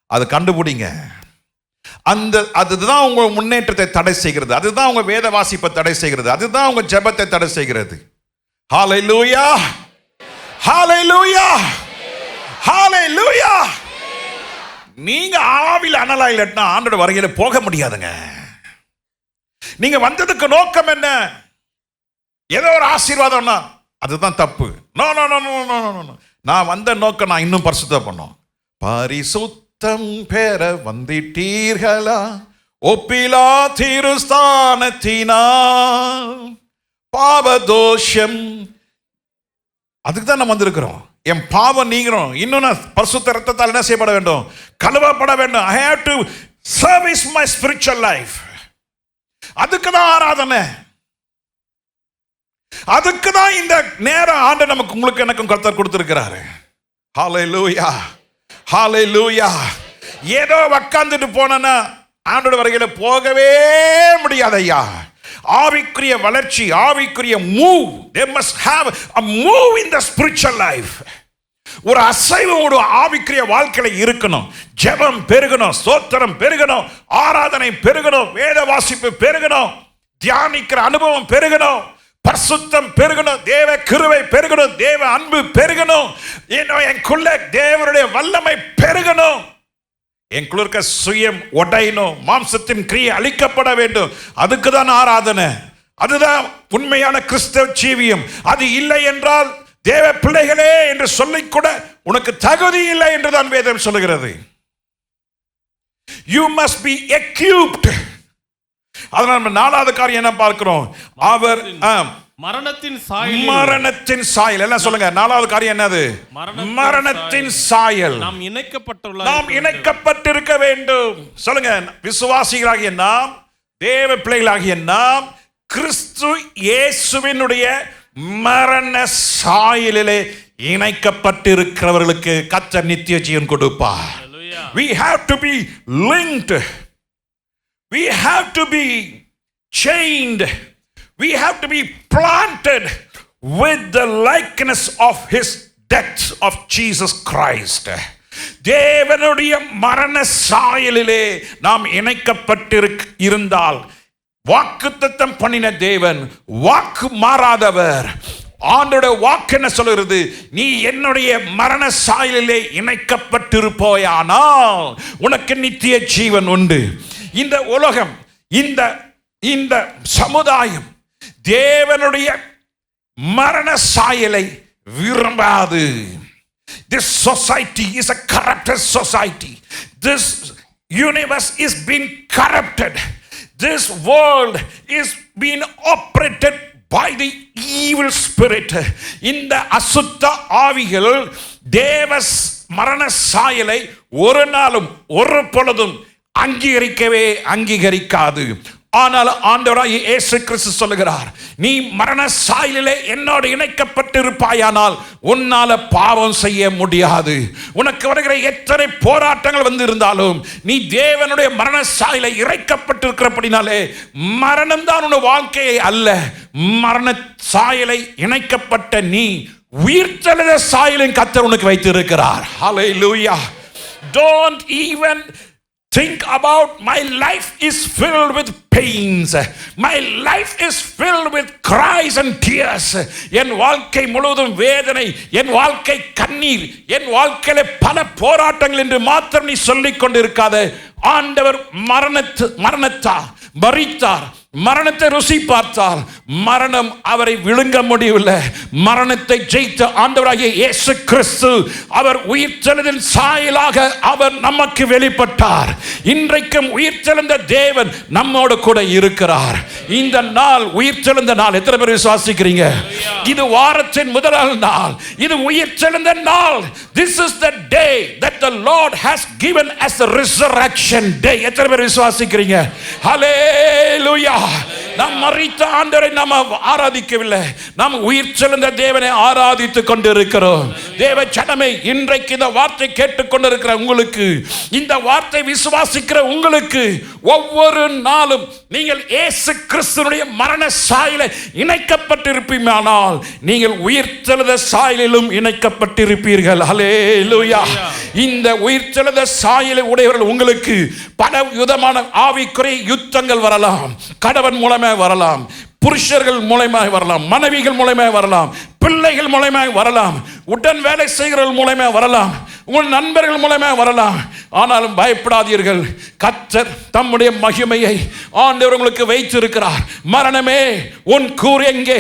அது கண்டுபிடிங்க. அதுதான் உங்க முன்னேற்றத்தை தடை செய்கிறது. அதுதான் உங்க வேத வாசிப்பை தடை செய்கிறது. அதுதான் உங்க ஜெபத்தை தடை செய்கிறது. Hallelujah. Hallelujah. Hallelujah. நீங்க ஆவில அனலா இல்லட்டா ஆண்டோட வருகையில போக முடியாதுங்க. நீங்க வந்ததுக்கு நோக்கம் என்ன? ஏதோ ஒரு ஆசீர்வாதம்னா அதுதான் தப்பு. No no no no no no. நான் வந்த நோக்கம் நான் இன்னும் பரிசுத்தம் பண்ணோம். பரிசுத்தம் பெற வந்திட்டீர்களா ஒப்பிலா திருஸ்தானத்தினால் பாவதோஷம். அதுக்கு தான் நம்ம வந்திருக்கிறோம். என் பாவம் நீங்கிறோம். இன்னும் நான் பரிசுத்த ரத்தத்தால் என்ன செய்யப்பட வேண்டும்? கழுவப்பட வேண்டும். I have to service my spiritual life. அதுக்கு தான் ஆராதனை. அதுக்கு தான் இந்த நேரம் ஆண்டு நமக்கு உங்களுக்கு எனக்கும் கர்த்தர் கொடுத்திருக்கிறாரு. ஹalleluya. ஹalleluya. ஏதோ உட்கார்ந்துட்டு போனா ஆண்டோட வருகையில போகவே முடியாது ஐயா. ஆவிக்குரிய வளர்ச்சி, ஆவிக்குரிய move, they must have a move in the spiritual life. ஒரு அசைவு ஒரு ஆவிக்குரிய வாழ்க்கையில இருக்கணும். ஜெபம் பெருகணும், ஸ்தோத்திரம் பெருகணும், ஆராதனை பெருகணும், வேத வாசிப்பு பெருகணும், தியானிக்கிற அனுபவம் பெருகணும், பரிசுத்தம் பெருகணும், தேவ கிருபை பெருகணும், தேவ அன்பு பெருகணும், எனக்குள்ள தேவனுடைய வல்லமை பெருகணும், எங்களுக்க சுயம் உடையணும், மாம்சத்தின் கிரியை அழிக்கப்பட வேண்டும். அதுக்கு தான் ஆராதனை. அதுதான் உண்மையான கிறிஸ்தவ ஜீவியம். அது இல்லை என்றால் தேவ பிள்ளைகளே என்று சொல்லிக்கூட உனக்கு தகுதி இல்லை என்று தான் வேதம் சொல்லுகிறது. You must be equipped. அதனால நம்ம 4வது காரியம் என்ன பார்க்கிறோம்? அவர் மரணத்தின் சாயல். எல்லாம் சொல்லுங்க. 4வது காரியம் என்னது? மரணத்தின் சாயல். நாம் இணைக்கப்பட்டிருக்க வேண்டும். சொல்லுங்க. விசுவாசிகளாகிய நாம், தேவ பிள்ளைகளாகிய நாம் கிறிஸ்து இயேசுவினுடைய மரண சாயலிலே இணைக்கப்பட்டிருக்கிறவர்களுக்கு கர்த்தர் நித்திய ஜீவன் கொடுப்பார். We have to be linked. We have to be chained. We have to be planted with the likeness of his death of Jesus Christ. தேவனுடைய மரண சாயலிலே நாம் இணைக்கப்பட்டிருந்தால், வாக்குத்தத்தம் பண்ணின தேவன் வாக்கு மாறாதவர். ஆண்டோட வாக்கு என்ன சொல்கிறது? நீ என்னுடைய மரண சாயலிலே இணைக்கப்பட்டிருப்போயானால் உனக்கு நித்திய ஜீவன் உண்டு. இந்த உலகம், இந்த சமுதாயம் தேவனுடைய மரண சாயலை விரும்பாது. This society is a corrupted society. This universe is being corrupted. This world is being operated by the evil spirit. இந்த அசுத்த ஆவிகள் தேவ மரண சாயலை ஒரு நாளும் ஒரு பொழுதும் அங்கீகரிக்காது. ஆனால் ஆண்டவராகிய இயேசு கிறிஸ்து சொல்லுகிறார், நீ மரண சாயலிலே என்னோடு இணைக்கப்பட்டிருப்பாயானால் உன்னால பாவம் செய்ய முடியாது. உனக்கு வருகிற எத்தனை போராட்டங்கள் வந்து இருந்தாலும் நீ தேவனுடைய மரண சாயலை இறைக்கப்பட்டிருக்கிறபடினாலே மரணம் தான் உன் வாழ்க்கையை அல்ல, மரண சாயலை இணைக்கப்பட்ட நீ உயிர்த்தெழுந்த சாயலின் கர்த்தர் உனக்கு வைத்திருக்கிறார். Hallelujah. Don't even think about my life is filled with pains. My life is filled with cries and tears. என் வாழ்க்கை முழுவதும் வேதனை, என் வாழ்க்கை கண்ணீர், என் வாழ்க்கையில பல போராட்டங்கள் என்று மாத்திரம் நீ சொல்லிக் கொண்டிருக்காத. ஆண்டவர் மரணத்தார் மரித்தார், மரணத்தை ருசி பார்த்தார், மரணம் அவரை விழுங்க முடியவில்லை. மரணத்தை ஜெயித்த ஆண்டவராகிய இயேசு கிறிஸ்து அவர் உயிர்த்தெழுதலின் சாயலாக அவர் நமக்கு வெளிப்பட்டார். இன்றைக்கும் உயிர்த்தெழுந்த தேவன் நம்மோடு கூட இருக்கிறார். இந்த நாள் உயிர்த்தெழுந்த நாள். எத்தனை பேர் விசுவாசிக்கிறீங்க? இது வாரத்தின் முதல் நாள், இது உயிர்த்தெழுந்த நாள். This is the day that the Lord has given as the resurrection day. எத்தனை பேர் விசுவாசிக்கிறீங்க? Hallelujah. நாம் மரித்த ஆண்டவரை நாம் ஆராதிக்கவில்லை, நாம் உயிர்த்தெழுந்த தேவனை ஆராதித்துக் கொண்டிருக்கிறோம். தேவ ஜனமே, இன்றைக்கு இந்த வார்த்தை கேட்டுக்கொண்டிருக்கிற உங்களுக்கு, இந்த வார்த்தை விசுவாசிக்கிற உங்களுக்கு, ஒவ்வொரு நாளும் நீங்கள் இயேசு கிறிஸ்துவினுடைய மரண சாயலை இணைக்கப்பட்டிருப்பீர்கள், நீங்கள் உயிர்த்தெழுந்த சாயலிலும் இணைக்கப்பட்டிருப்பீர்கள். ஹல்லேலூயா. இந்த உயிர்த்தெழுந்த சாயலை உடையவர்கள் உங்களுக்கு பல விதமான ஆவிக்குரிய யுத்தங்கள் வரலாம். கணவன் மூலமாக வரலாம், புருஷர்கள் மூலமாக வரலாம், மனைவிகள் மூலமாக வரலாம், பிள்ளைகள் மூலமாக வரலாம், உடன் வேலை செய்கிறவர்கள் மூலமாக வரலாம், உங்கள் நண்பர்கள் மூலமாக வரலாம். ஆனாலும் பயப்படாதீர்கள். கர்த்தர் தம்முடைய மகிமையை ஆண்டவர் உங்களுக்கு வைத்திருக்கிறார். மரணமே உன் கூர் எங்கே?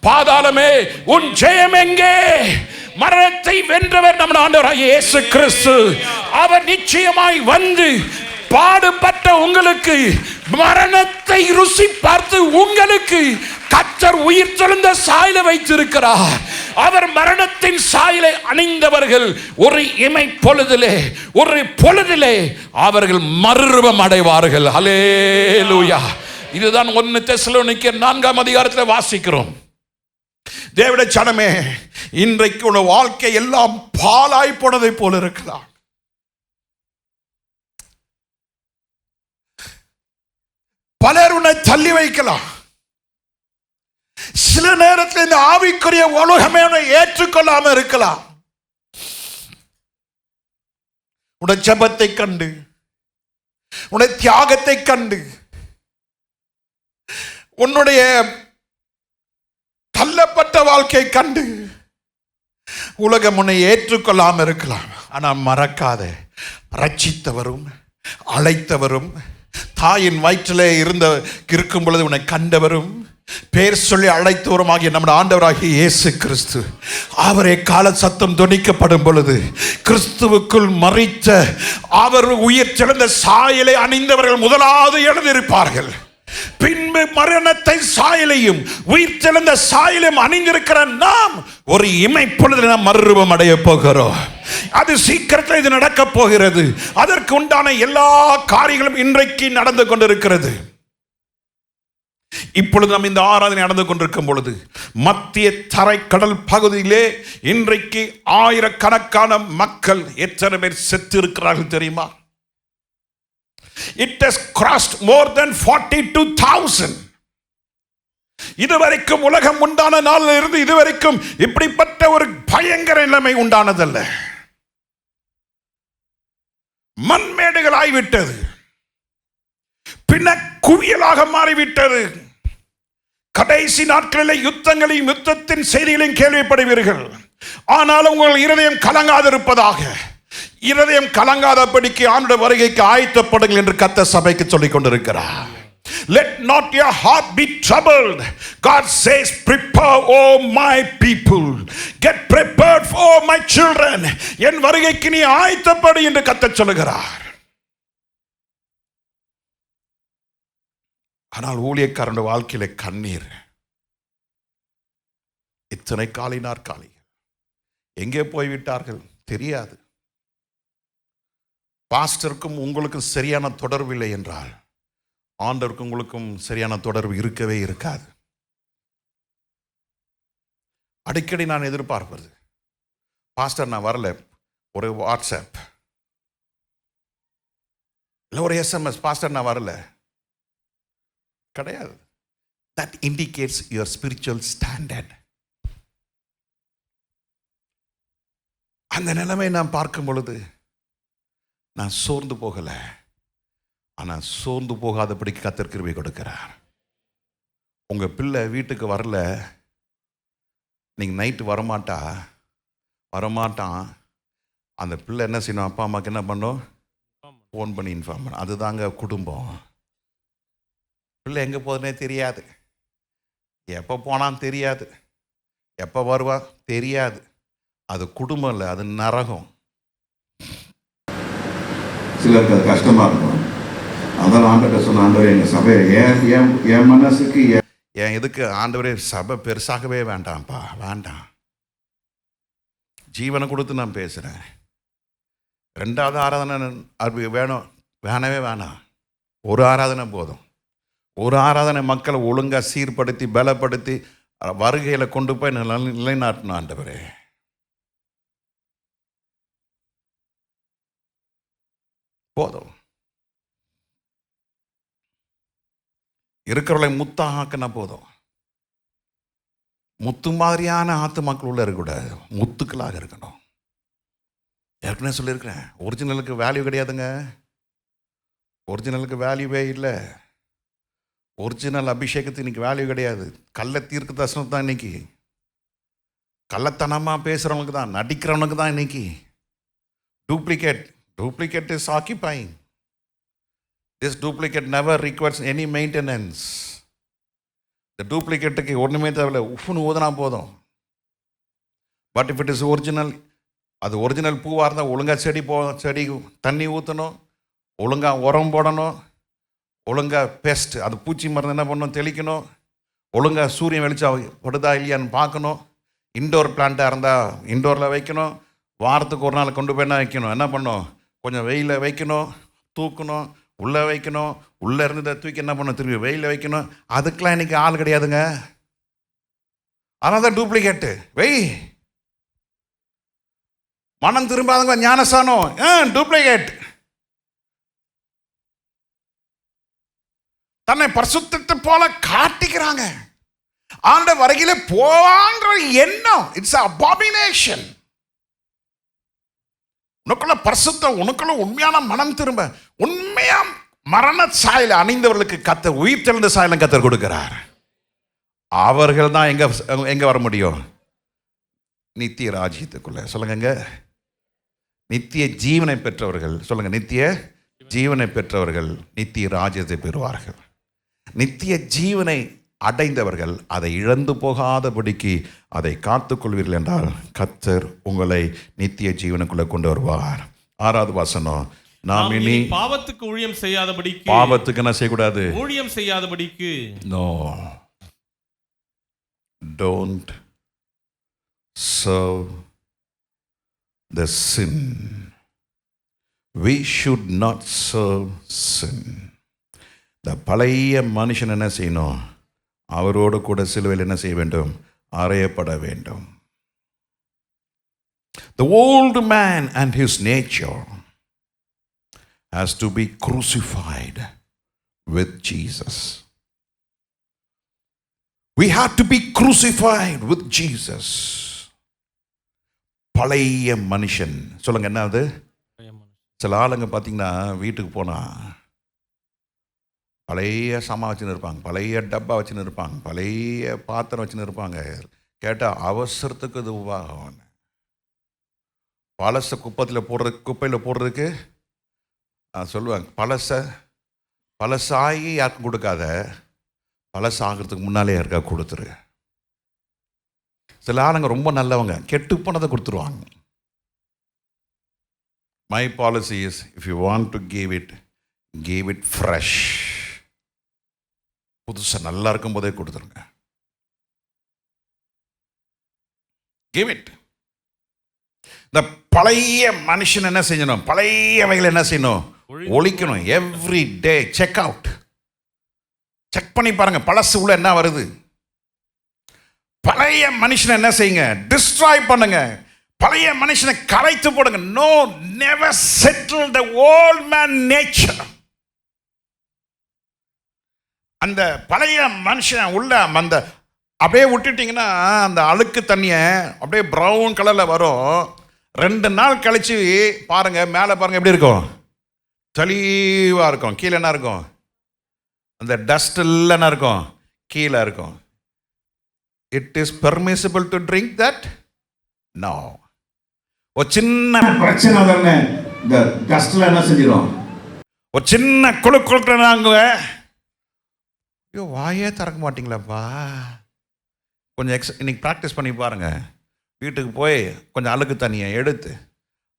பாதாளமே உன் ஜெயம் எங்கே? மரணத்தை வென்றவர் நம்ம ஆண்டவராகிய இயேசு கிறிஸ்து. அவர் நிச்சயமாய் வந்து பாடுபட்ட உங்களுக்கு, மரணத்தை ருசி பார்த்து உங்களுக்கு கர்த்தர் உயிர்த்தெழுந்த சாயலை வைத்திருக்கிறார். அவர் மரணத்தின் சாயலை அணிந்தவர்கள் ஒரு இமை பொழுதிலே, ஒரு பொழுதிலே அவர்கள் மறுரூபம் அடைவார்கள். ஹல்லேலூயா. இதுதான் 1 தெசலோனிக்கேயர் 4ஆம் அதிகாரத்தில் வாசிக்கிறோம். தேவனுடைய ஜனமே, இன்றைக்கு உன் வாழ்க்கை எல்லாம் பாழாய் போனதை போல இருக்கலாம். பலர் உன்னை தள்ளி வைக்கலாம். சில நேரத்தில் இந்த ஆவிக்குரிய உலகமே உன்னை ஏற்றுக்கொள்ளாம இருக்கலாம். உன்னுடைய ஜெபத்தை கண்டு, உன்னுடைய தியாகத்தை கண்டு, உன்னுடைய தள்ளப்பட்ட வாழ்க்கை கண்டு உலகம் உன்னை ஏற்றுக்கொள்ளாம இருக்கலாம். ஆனா மறக்காத, ரட்சித்தவரும் அழைத்தவரும் தாயின் வயிற்றிலே இருக்கும் பொழுது உன்னை கண்டவரும் பேர் சொல்லி அழைத்தவருமாகிய நம்முடைய ஆண்டவராகிய இயேசு கிறிஸ்து, அவரே கால சத்தம் தொனிக்கப்படும் பொழுது கிறிஸ்துவுக்குள் மரித்த அவர் உயிர்த்தெழுந்த சாயலை அணிந்தவர்கள் முதலாவது எழுந்திருப்பார்கள். பின்பு மரணத்தை சாயலையும் உயிர்த்தெழுந்த சாயலையும் அணிந்திருக்கிற நாம் ஒரு இமைப்பொழுது நாம் மறுரூபம் அடைய போகிறோம். அது சீக்கிரத்தில் இது நடக்க போகிறது. அதற்கு உண்டான எல்லா காரியங்களும் இன்றைக்கு நடந்து கொண்டிருக்கிறது. இப்பொழுது நாம் இந்த ஆராதனை நடந்து கொண்டிருக்கும் பொழுது மத்திய தரைக்கடல் பகுதியிலே இன்றைக்கு ஆயிரக்கணக்கான மக்கள் எத்தனை பேர் செத்து இருக்கிறார்கள் தெரியுமா? It has crossed more than 42,000. இதுவரைக்கும் உலகம் உண்டான நாளில் இருந்து இதுவரைக்கும் இப்படிப்பட்ட ஒரு பயங்கர நிலைமை உண்டானதல்ல. மண்மேடுகள் ஆகிவிட்டது, பின்ன குவியலாக மாறிவிட்டது. கடைசி நாட்களில் யுத்தங்களையும் யுத்தத்தின் செய்திகளையும் கேள்விப்படுவீர்கள். ஆனால் உங்கள் இருதயம் கலங்காதிருப்பதாக. இருதயம் கலங்காதபடிக்கு ஆண்டவருடைய வருகைக்கு ஆயத்தப்படுங்கள் என்று கர்த்தர் சபைக்கு சொல்லிக் கொண்டிருக்கிறார். Let not your heart be troubled. God says, prepare, oh my people. Get prepared for my children. என் வருகைக்கு நீ ஆயத்தப்படு என்று கர்த்தர் சொல்லுகிறார். ஆனால் ஊழியக்காரனுடைய வாழ்க்கையில கண்ணீர். இத்தனை காலை நாற்காலிகள் எங்கே போய்விட்டார்கள் தெரியாது. பாஸ்டருக்கும் உங்களுக்கும் சரியான தொடர்பு இல்லை என்றால் ஆண்டவருக்கும் உங்களுக்கும் சரியான தொடர்பு இருக்கவே இருக்காது. அடிக்கடி நான் எதிர்பார்ப்பது, பாஸ்டர் நான் வரல, ஒரு வாட்ஸ்அப் இல்லை ஒரு SMS, பாஸ்டர் நான் வரல, கிடையாது. That indicates your spiritual standard. அந்த நிலைமை நான் பார்க்கும் பொழுது நான் சோர்ந்து போகல, ஆனால் சோர்ந்து போகாதபடிக்கு கர்த்தர் கிருபை கொடுக்கிறார். உங்க பிள்ளை வீட்டுக்கு வரல, நீங்க நைட்டு வரமாட்டான். அந்த பிள்ளை என்ன செய்யணும், அப்பா அம்மாவுக்கு என்ன பண்ணும், ஃபோன் பண்ணி இன்ஃபார்ம் பண்ண. அதுதாங்க குடும்பம். பிள்ளை எங்கே போகுதுன்னே தெரியாது, எப்போ போனான்னு தெரியாது, எப்போ வருவா தெரியாது. அது குடும்பம் இல்லை, அது நரகம். சிலருக்கு அது கஷ்டமாக இருக்கும். அதான் ஆண்டவர்கிட்ட சொன்ன, ஆண்டவர் எங்கள் சபையை என் மனசுக்கு என் எதுக்கு ஆண்டவரே சபை பெருசாகவே வேண்டாம்ப்பா, வேண்டாம். ஜீவனை கொடுத்து நான் பேசுகிறேன். 2வது ஆராதனை வேணும், வேணவே வேணாம். ஒரு ஆராதனை போதும். ஒரு ஆராதனை மக்களை ஒழுங்காக சீர்படுத்தி பலப்படுத்தி வருகையில் கொண்டு போய் நிலைநாட்டணும் ஆண்டவரே. போதும். இருக்கிறவளை முத்தாக்கினா போதும். முத்து மாதிரியான ஆத்துமாக்கள் உள்ள இருக்கக்கூடாது, முத்துக்களாக இருக்கணும். ஏற்கனவே சொல்லியிருக்கிறேன், ஒரிஜினலுக்கு வேல்யூ கிடையாதுங்க. ஒரிஜினலுக்கு வேல்யூவே இல்லை. ஒரிஜினல் அபிஷேகத்துக்கு இன்னைக்கு வேல்யூ கிடையாது. கள்ள தீர்க்க தரிசனம் தான் இன்னைக்கு. கள்ளத்தனமாக பேசுகிறவனுக்கு தான், நடிக்கிறவனுக்கு தான் இன்னைக்கு. Duplicate is occupying. This duplicate never requires any maintenance. The duplicate ஒன்றுமே தேவையில்லை, உஃப்னு ஊதுனா போதும். But if it is original, அது ஒரிஜினல் பூவாக இருந்தால் ஒழுங்காக செடி தண்ணி ஊற்றணும், ஒழுங்காக உரம் போடணும், ஒழுங்காக பெஸ்ட் அது பூச்சி மருந்து என்ன பண்ணணும் தெளிக்கணும், ஒழுங்காக சூரியன் வெளிச்சம் படுதா இல்லையான்னு பார்க்கணும். இன்டோர் பிளான்ட்டாக இருந்தால் இன்டோரில் வைக்கணும். வாரத்துக்கு ஒரு நாள் கொண்டு போய் என்ன வைக்கணும், என்ன பண்ணணும், கொஞ்சம் வெயிலில் வைக்கணும், தூக்கணும், உள்ளே வைக்கணும், உள்ளே இருந்ததை தூக்கி என்ன பண்ணணும், திரும்பி வெயிலில் வைக்கணும். அதுக்கெலாம் இன்றைக்கி ஆள் கிடையாதுங்க. ஆனால் தான் டூப்ளிகேட்டு வெய். மனம் திரும்பாதவங்க ஞானசானம் டூப்ளிகேட். தன்னை பரிசுத்தத்தை போல காட்டிக்கிறாங்க. ஆண்ட வரையில போவான்ற எண்ணம், இட்ஸ் அபாமினேஷன். உனக்குள்ள பரிசுத்தம், உனக்குள்ள உண்மையான மனம் திரும்ப, உண்மையா மரண சாயல அணிந்தவர்களுக்கு கர்த்தர் உயிர் தெழுந்த சாயலம் கர்த்தர் கொடுக்கிறார். அவர்கள் தான் எங்க வர முடியும், நித்திய ராஜ்யத்துக்குள்ள. சொல்லுங்க, நித்திய ஜீவனை பெற்றவர்கள். சொல்லுங்க, நித்திய ஜீவனை பெற்றவர்கள் நித்திய ராஜ்யத்தை பெறுவார்கள். நித்திய ஜீவனை அடைந்தவர்கள் அதை இழந்து போகாதபடிக்கு அதை காத்துக்கொள்வீர்கள் என்றால் கர்த்தர் உங்களை நித்திய ஜீவனுக்குள்ள கொண்டு வருவார். 6வது வசனம், நாம் இனி பாவத்துக்கு ஊழியம் செய்யாதபடிக்கு. பாவத்துக்கு என்ன செய்யக்கூடாது, ஊழியம் செய்யாதபடிக்கு. No, don't serve the sin. We should not serve sin. இந்த பழைய மனுஷன் என்ன செய்யணும், அவரோடு கூட சிலுவையில் என்ன செய்ய வேண்டும், அறையப்பட வேண்டும். The old man and his nature has to be crucified with Jesus. We have to be crucified with Jesus. பழைய மனுஷன் சொல்லுங்க, என்ன அது? சில ஆளுங்க பார்த்தீங்கன்னா வீட்டுக்கு போனால் பழைய சாமான் வச்சுன்னு இருப்பாங்க, பழைய டப்பா வச்சுன்னு இருப்பாங்க, பழைய பாத்திரம் வச்சுன்னு இருப்பாங்க. கேட்டால் அவசரத்துக்கு இது உபாகம். பழச குப்பையில் போடுறதுக்கு சொல்லுவாங்க, பழசாகி யாருக்கும் கொடுக்காத, பழசாகிறதுக்கு முன்னாலே யாருக்கா கொடுத்துரு. சில ஆளுங்க ரொம்ப நல்லவங்க, கெட்டு போனதை கொடுத்துருவாங்க. My policy is, if you want to give it fresh. புதுசாக நல்லா இருக்கும் போதே கொடுத்துருங்க. Give it. இந்த பழைய மனுஷன் என்ன செய்யணும்? பழையவைகள் என்ன செய்யணும்? ஒழிக்கணும். Every day check out. Check பண்ணி பாருங்க, பழசு உள்ள என்ன வருது. பழைய மனுஷனை என்ன செய்யுங்க? டிஸ்ட்ராய் பண்ணுங்க. பழைய மனுஷனை கரைத்து போடுங்க. No, never settle the old man nature. அந்த பழைய மனுஷன் உள்ள அந்த அப்படியே விட்டுட்டீங்கன்னா அந்த அழுக்கு தண்ணியை அப்படியே ப்ரௌன் கலரில் வரும். 2 நாள் கழிச்சு பாருங்க, மேலே பாருங்க எப்படி இருக்கும்? தெளிவாக இருக்கும். கீழே என்ன இருக்கும்? அந்த டஸ்ட் எல்லாம் என்ன இருக்கும்? கீழே இருக்கும். It is permissible to drink that? No. ஒரு சின்ன பிரச்சனை தானே இந்த டஸ்ட்ல என்ன செஞ்சிடும்? ஒரு சின்ன குழுக்குறாங்க, ஐயோ வாயே திறக்க மாட்டீங்களாப்பா. கொஞ்சம் இன்னைக்கு ப்ராக்டிஸ் பண்ணி பாருங்க. வீட்டுக்கு போய் கொஞ்சம் அழுக்கு தண்ணியை எடுத்து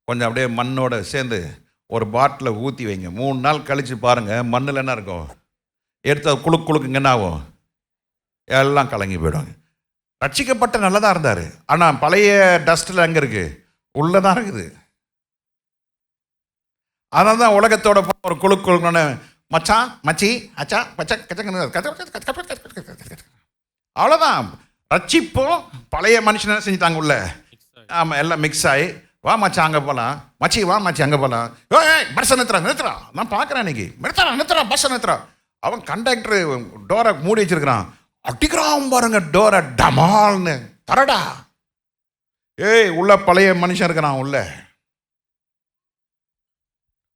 கொஞ்சம் அப்படியே மண்ணோட சேர்ந்து ஒரு பாட்டில் ஊற்றி வைங்க. 3 நாள் கழித்து பாருங்கள், மண்ணில் என்ன இருக்கும்? எடுத்து குழுக்குங்க என்ன ஆகும்? எல்லாம் கலங்கி போயிடுவாங்க. ரட்சிக்கப்பட்ட நல்லதாக இருந்தார், ஆனால் பழைய டஸ்ட்டில் எங்கே இருக்குது? உள்ளே தான் இருக்குது. அதனால தான் உலகத்தோட ஒரு குழுக்குன்னு மச்சான் மச்சி அச்சா பச்சா அவ்வளோதான். ரட்சிப்போம் பழைய மனுஷன் என்ன செஞ்சுட்டாங்க உள்ள? ஆமாம், எல்லாம் மிக்ஸ் ஆகி வா மச்சான் அங்கே போகலாம், மச்சி வா மச்சி அங்கே போகலாம். பஸ்ஸை நிறுத்துறா, நான் பார்க்குறேன் இன்னைக்கு நிறுத்துறா பஸ்ஸை நிறுத்துறா. அவன் கண்டக்டரு டோரை மூடி வச்சிருக்கிறான், அடிக்கிறான் பாருங்க டோரை டமால்னு. தரடா உள்ள பழைய மனுஷன் இருக்கிறான்,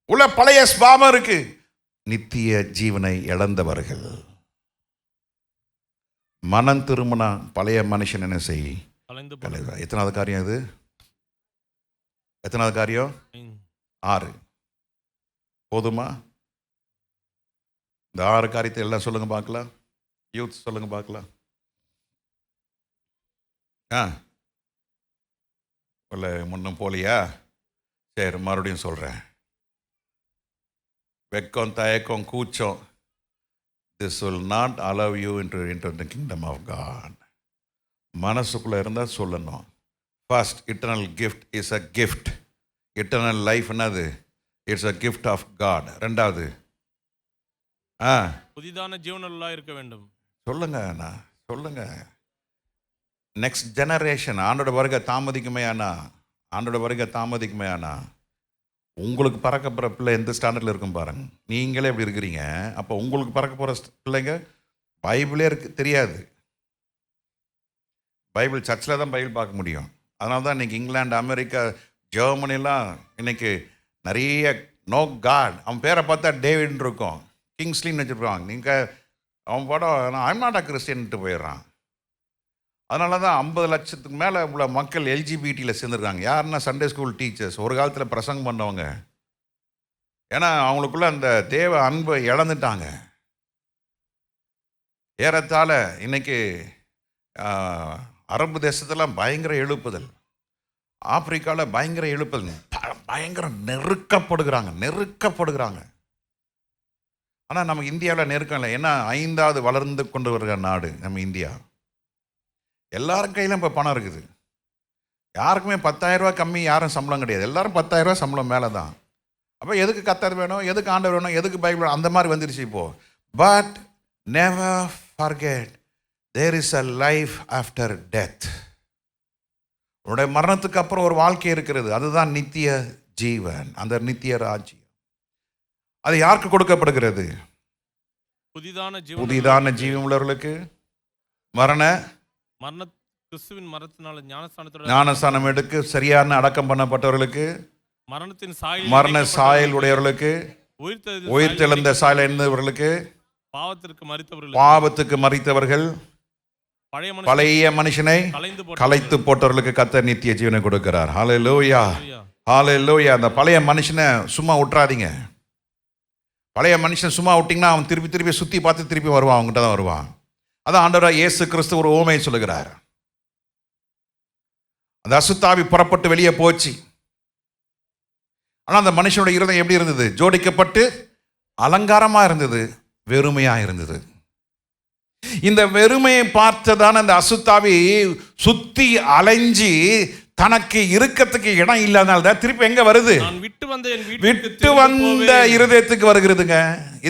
உள்ள பழைய ஸ்பாபம் இருக்கு. நித்திய ஜீவனை இழந்தவர்கள் மனம் திரும்பினா பழைய மனுஷன் என்ன செய்? எத்தனாவது காரியம் இது? எத்தனாவது காரியம்? 6. போதுமா? இந்த 6 காரியத்தை எல்லாம் சொல்லுங்க பார்க்கலாம். யூத் சொல்லுங்க பார்க்கலாம். முன்னும் போலியா? சரி, மறுபடியும் சொல்கிறேன். வெக்கம், தயக்கம், கூச்சம், this will not allow you into the kingdom of God. மனசுக்குள்ளே இருந்தால் சொல்லணும். First, eternal gift is a gift. Eternal life என்னது? It's a gift of God. 2வது, புதிதான ஜீவனுள்ளா இருக்க வேண்டும். சொல்லுங்க. நெக்ஸ்ட் ஜெனரேஷன் ஆண்டோட வருகை தாமதிக்குமே ஆனா உங்களுக்கு பறக்க போகிற பிள்ளை எந்த ஸ்டாண்டர்டில் இருக்கும் பாருங்க. நீங்களே எப்படி இருக்கிறீங்க, அப்போ உங்களுக்கு பறக்க போகிற பிள்ளைங்க பைபிளே தெரியாது. பைபிள் சர்ச்சில் தான் பைபிள் பார்க்க முடியும். அதனால தான் இன்றைக்கி இங்கிலாந்து, அமெரிக்கா, ஜெர்மனிலாம் இன்றைக்கி நிறைய நோ காட். அவன் பேரை பார்த்தா டேவிட்னு இருக்கும், கிங்ஸ்லின்னு வச்சுருப்பாங்க. நீங்கள் அவன் படம் ஐம் நாட் அ கிறிஸ்டியன்ட்டு போயிடுறான். அதனால தான் 50 லட்சத்துக்கு மேலே உள்ள மக்கள் எல்ஜிபிடியில் சேர்ந்துருக்காங்க. யாருன்னா சண்டே ஸ்கூல் டீச்சர்ஸ், ஒரு காலத்தில் பிரசங்கம் பண்ணவங்க. ஏன்னா அவங்களுக்குள்ள அந்த தேவ அன்பை இழந்துட்டாங்க. ஏறத்தாழ இன்னைக்கு அரபு தேசத்தெல்லாம் பயங்கர எழுப்புதல், ஆப்பிரிக்காவில் பயங்கர எழுப்புதல், பயங்கர நெருக்கப்படுகிறாங்க. ஆனால் நம்ம இந்தியாவில் நெருக்கம் இல்லை. ஏன்னா 5வது வளர்ந்து கொண்டு வருகிற நாடு நம்ம இந்தியா. எல்லாரும் கையிலும் இப்போ பணம் இருக்குது. யாருக்குமே 10,000 ரூபா கம்மி யாரும் சம்பளம் கிடையாது. எல்லாரும் 10,000 ரூபா சம்பளம் மேலே தான். அப்போ எதுக்கு கர்த்தர் வேணும், எதுக்கு ஆண்டவர் வேணும், எதுக்கு பைபிள், அந்த மாதிரி வந்துருச்சு இப்போது. But never forget there is a life after death. உன்னுடைய மரணத்துக்கு அப்புறம் ஒரு வாழ்க்கை இருக்கிறது. அதுதான் நித்திய ஜீவன், அந்த நித்திய ராஜ்யம். அது யாருக்கு கொடுக்கப்படுகிறது? புதிதான ஜீவன் உள்ளவர்களுக்கு, மரண கிறிஸ்துவின் மரணத்தினால ஞானஸ்தானம் எடுக்க சரியான அடக்கம் பண்ணப்பட்டவர்களுக்கு, மரண மரண சாயல் உடையவர்களுக்கு, உயிர்த்தெழுந்த உயிர்த்தெழுந்த சாயல் இருந்தவர்களுக்கு, பாவத்திற்கு பாவத்துக்கு மரித்தவர்கள், பழைய மனுஷனை கலைத்து போட்டவர்களுக்கு கர்த்தர் நித்திய ஜீவனை கொடுக்கிறார். ஹல்லேலூயா, ஹல்லேலூயா. அந்த பழைய மனுஷனை சும்மா விட்டுறாதீங்க. பழைய மனுஷன் சும்மா விட்டிங்கன்னா அவன் திருப்பி திருப்பி சுற்றி பார்த்து திருப்பி வருவான், அவங்ககிட்ட தான் வருவான். அதான் ஆண்டவராக இயேசு கிறிஸ்து ஒரு ஓமையை சொல்லுகிறார். அந்த அசுத்தாவி புறப்பட்டு வெளியே போச்சு. ஆனால் அந்த மனுஷனுடைய இருதயம் எப்படி இருந்தது? ஜோடிக்கப்பட்டு அலங்காரமாக இருந்தது, வெறுமையாக இருந்தது. இந்த வெறுமையை பார்த்ததான அந்த அசுத்தாவி சுத்தி அலைஞ்சி தனக்கு இருக்கத்துக்கு இடம் இல்லாதனால தான் திருப்பி எங்க வருது? விட்டு வந்த இருதயத்துக்கு வருகிறதுங்க.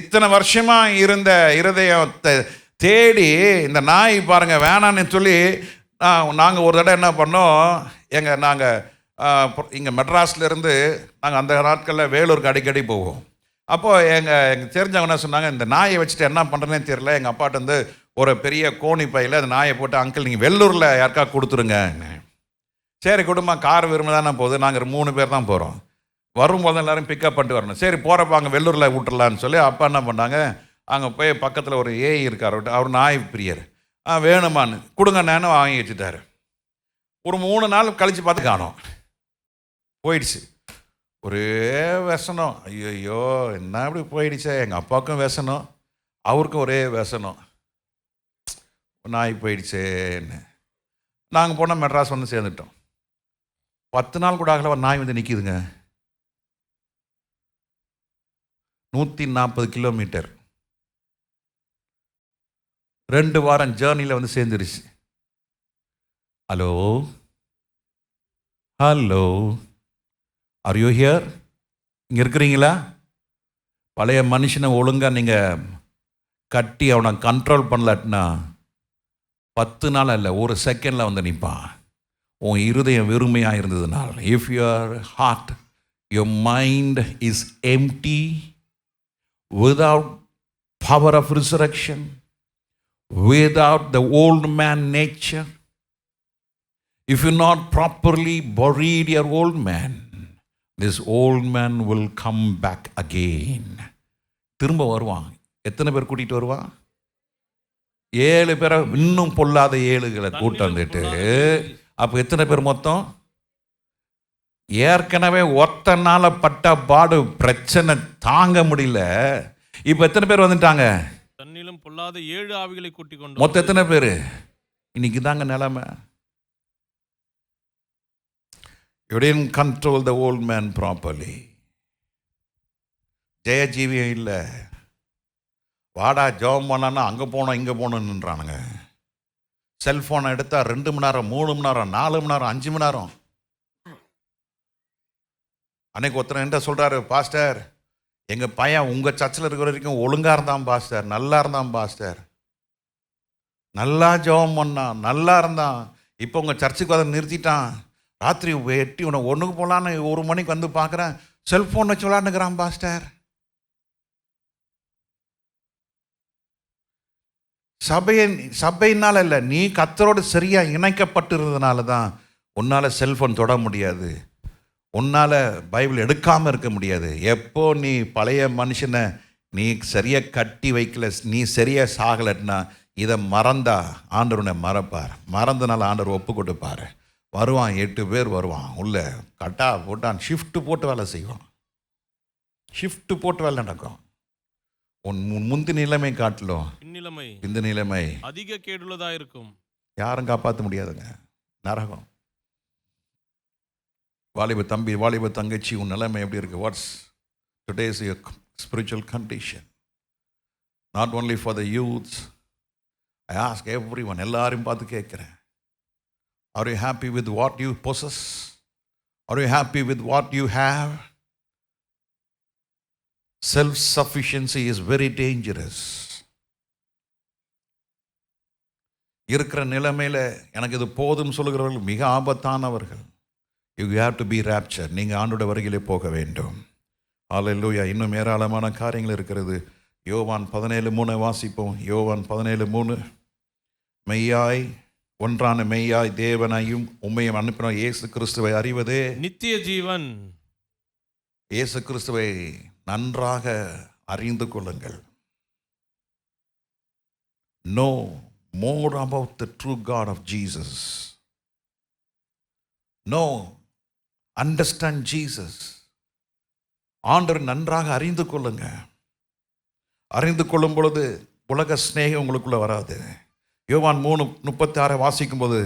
இத்தனை வருஷமா இருந்த இருதயத்தை தேடி இந்த நாய் பாருங்க வேணான்னு சொல்லி நாங்கள் ஒரு தடவை என்ன பண்ணோம், நாங்கள் இங்கே மெட்ராஸ்லேருந்து நாங்கள் அந்த நாட்களில் வேலூருக்கு அடிக்கடி போவோம். அப்போது எங்கள் தெரிஞ்சவங்க என்ன சொன்னாங்க, இந்த நாயை வச்சுட்டு என்ன பண்ணுறேன்னே தெரியல, எங்கள் அப்பாட்ட வந்து ஒரு பெரிய கோணி பையில் அந்த நாயை போட்டு, அங்கிள் நீங்கள் வெள்ளூரில் யாருக்கா கொடுத்துருங்க. சரி குடும்பம் கார் விரும்ப தானே போகுது, நாங்கள் 3 பேர் தான் போகிறோம். வரும்போது எல்லோரும் பிக்கப் பண்ணிட்டு வரணும். சரி போகிறப்ப அங்கே வெள்ளூரில் விட்டுறலான்னு சொல்லி அப்பா என்ன பண்ணாங்க, அங்கே போய் பக்கத்தில் ஒரு ஏஐ இருக்கார், அவர் நாய் பிரியர். வேணுமான்னு கொடுங்க, நானும் வாங்கி வச்சுட்டாரு. ஒரு 3 நாள் கழித்து பார்த்து காணோம், போயிடுச்சு. ஒரே व्यசனம். ஐயோ என்ன இப்படி போயிடுச்சே, எங்கள் அப்பாவுக்கும் व्यசனம், அவருக்கும் ஒரே व्यசனம், நாய் போயிடுச்சேன்னு. நாங்கள் போனால் மெட்ராஸ் வந்து சேர்ந்துட்டோம். 10 நாள் கூட ஆகல, ஒரு நாய் வந்து நிற்கிதுங்க. 140 கிலோமீட்டர், 2 வாரம் ஜேர்னியில் வந்து சேர்ந்துருச்சு. Hello hello, are you here? இங்கே இருக்கிறீங்களா? பழைய மனுஷனை ஒழுங்காக நீங்கள் கட்டி அவனை கண்ட்ரோல் பண்ணலாட்டினா 10 நாள் இல்லை, ஒரு செகண்டில் வந்து நிற்பான். உன் இருதயம் வெறுமையாக இருந்ததுனால், if your heart, your mind is empty without power of resurrection, without the old man nature, if you not properly buried your old man, this old man will come back again. திரும்ப வருவான். எத்தனை பேர் கூட்டிகிட்டு வருவான்? 7 பேரை, இன்னும் பொல்லாத 7களை கூட்டு வந்துட்டு, அப்போ எத்தனை பேர் மொத்தம்? ஏற்கனவே ஒத்தனால பட்ட பாடு பிரச்சனை தாங்க முடியல, இப்போ எத்தனை பேர் வந்துட்டாங்க? தன்னிலும் பொல்லாத 7 ஆவிகளை கூட்டிக் கொண்டு. மொத்தம் எத்தனை பேர்? இன்னைக்கு தாங்க நிலைமை. You didn't control the old man properly. ஜெயஜீவியம் இல்லை. வாடா ஜெபம் பண்ணான்னா அங்கே போனோம் இங்கே போகணுன்றானுங்க. செல்ஃபோனை எடுத்தால் 2 மணி நேரம், 3 மணி நேரம், 4 மணி நேரம், 5 மணி நேரம். அன்னைக்கு ஒருத்தர் என்ன சொல்கிறாரு, பாஸ்டர் எங்கள் பையன் உங்கள் சர்ச்சில் இருக்கிற வரைக்கும் ஒழுங்காக இருந்தான் பாஸ்டர், நல்லா இருந்தான் பாஸ்டர், நல்லா ஜெபம் பண்ணான், நல்லா இருந்தான். இப்போ உங்கள் சர்ச்சுக்கு வந்து நிறுத்திட்டான். ராத்திரி 8 உன 1க்கு போகலான்னு 1 மணிக்கு வந்து பார்க்குறேன், செல்ஃபோன் வச்சு விளாண்டுக்கிறான் பாஸ்டர். சபையினால் இல்லை, நீ கர்த்தரோடு சரியாக இணைக்கப்பட்டிருந்ததுனால தான் உன்னால் செல்ஃபோன் தொட முடியாது, உன்னால் பைபிள் எடுக்காமல் இருக்க முடியாது. எப்போ நீ பழைய மனுஷனை நீ சரியாக கட்டி வைக்கல, நீ சரியாக சாகலைன்னா இதை மறந்தா ஆண்டவர் உன்னை மறப்பார். மறந்தனால ஆண்டவர் ஒப்பு கொடுப்பார். வருவான், 8 பேர் வருவான், உள்ள கட்டா போட்டான், ஷிஃப்ட்டு போட்டு வேலை செய்வான். ஷிஃப்ட்டு போட்டு வேலை நடக்கும். உன் முந்தி நிலைமை காட்டிலும் இந்த நிலைமை அதிக கேடுள்ளதா இருக்கும். யாரும் காப்பாற்ற முடியாதுங்க, நரகம். வாலிப தம்பி, வாலிப தங்கச்சி, உன் நிலைமை எப்படி இருக்கு? What's today's your spiritual condition? Not only for the youths, I ask every one, எல்லாரையும் பார்த்து கேட்குறேன். Are you happy with what you possess? Are you happy with what you have? Self-sufficiency is very dangerous. இருக்கிற நிலைமையில் எனக்கு இது போதும் சொல்லுகிறவர்கள் மிக ஆபத்தானவர்கள். You have to be raptured. நீங்கள் ஆண்டோட வருகையிலே போக வேண்டும். ஹல்லேலூயா. இன்னும் ஏராளமான காரியங்கள் இருக்கிறது. யோவான் 17:3 வாசிப்போம். யோவான் 17:3. மெய்யாய் ஒன்றான மெய்யாய் தேவனையும் உம்மையும் அனுப்பின இயேசு கிறிஸ்துவை அறிவதே நித்திய ஜீவன். இயேசு கிறிஸ்துவை நன்றாக அறிந்து கொள்ளுங்கள். Know more about the true God of Jesus. Know, understand Jesus. ஆண்டவர் நன்றாக அறிந்து கொள்ளுங்க. அறிந்து கொள்ளும் பொழுது உலக சிநேகம் உங்களுக்குள்ள வராது. யோவான் 3:36 வாசிக்கும் போது,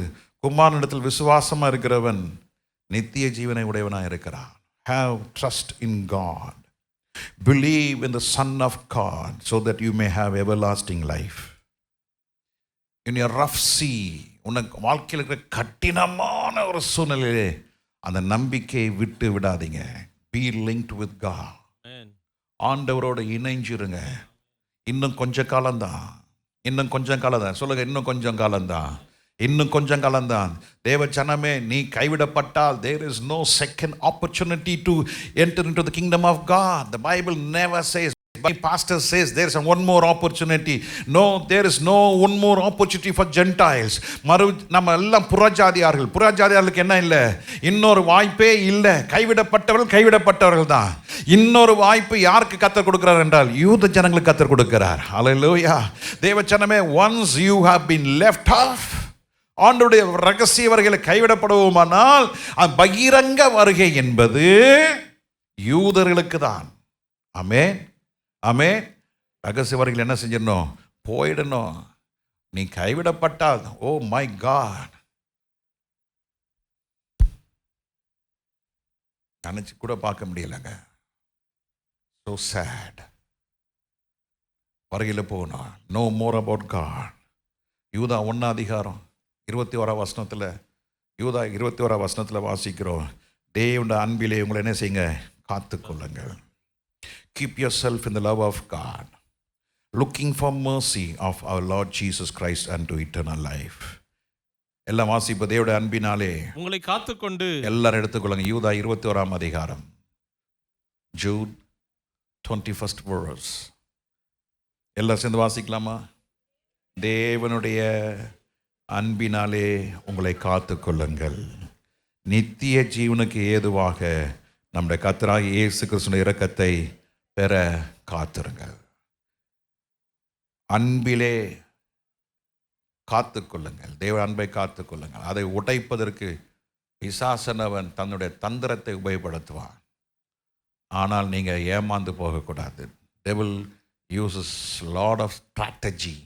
குமாரனிடத்தில் விசுவாசமாக இருக்கிறவன் நித்திய ஜீவனை உடையவனாக இருக்கிறான். Have trust in God. Believe in the Son of God so that you may have everlasting life. In your rough sea, உனக்கு வாழ்க்கையில் இருக்கிற கடினமான ஒரு சூழ்நிலையிலே அந்த நம்பிக்கையை விட்டு விடாதீங்க. Be linked with God. ஆண்டவரோட இணைஞ்சிருங்க. இன்னும் கொஞ்ச காலம்தான், இன்னும் கொஞ்சம் காலம்தான். சொல்லுங்க, இன்னும் கொஞ்சம் காலம்தான், இன்னும் கொஞ்சம் காலம்தான். தேவ ஜனமே, நீ கைவிடப்பட்டால் there is no second opportunity to enter into the kingdom of God. The Bible never says, my pastor says there is one more opportunity. No, there is no one more opportunity for Gentiles. நம்ம எல்லாம் புறஜாதியார்களுக்கு என்ன இல்லை? இன்னொரு வாய்ப்பே இல்லை. கைவிடப்பட்டவர்கள் தான். இன்னொரு வாய்ப்பு யாருக்கு கர்த்தர் கொடுக்கிறார் என்றால் யூத ஜனங்களுக்கு கர்த்தர் கொடுக்கிறார். ஹல்லேலூயா. தேவ ஜனமே, once you have been left off, ஆண்டவருடைய ரகசிய வருகையில் கைவிடப்படுவோமானால் பகிரங்க வருகை என்பது யூதர்களுக்கு தான். ஆமென், ஆமென். ரகசிய வருகையில் என்ன செஞ்சிடணும்? போயிடணும். நீ கைவிடப்பட்டால், ஓ மை காட், நினைச்சு கூட பார்க்க முடியலங்க. so sad. வருகையில் போகணும். no more about God. யூதா 1:21 யூதா 21 வாசிக்கிறோம். தேவனுடைய அன்பிலே உங்களை என்ன செய்யுங்க? காத்துக்கொள்ளுங்கள். Keep yourself in the love of God, looking for mercy of our Lord Jesus Christ unto eternal life. எல்லாம் வாசிப்பு. தேவனுடைய அன்பினாலே உங்களை காத்துக்கொண்டு. எல்லாரும் எடுத்துக்கொள்ளுங்க. யூதா 21 Jude 21st verse. எல்லாம் சேர்ந்து வாசிக்கலாமா? தேவனுடைய அன்பினாலே உங்களை காத்துக்கொள்ளுங்கள், நித்திய ஜீவனுக்கு ஏதுவாக நம்முடைய கர்த்தராகிய இயேசு கிறிஸ்துவின் இரக்கத்தை பெற காத்திருங்கள். அன்பிலே காத்துக்கொள்ளுங்கள். தேவ அன்பை காத்துக்கொள்ளுங்கள். அதை உடைப்பதற்கு பிசாசனவன் தன்னுடைய தந்திரத்தை உபயோகப்படுத்துவான். ஆனால் நீங்கள் ஏமாந்து போகக்கூடாது. Devil uses lot of strategy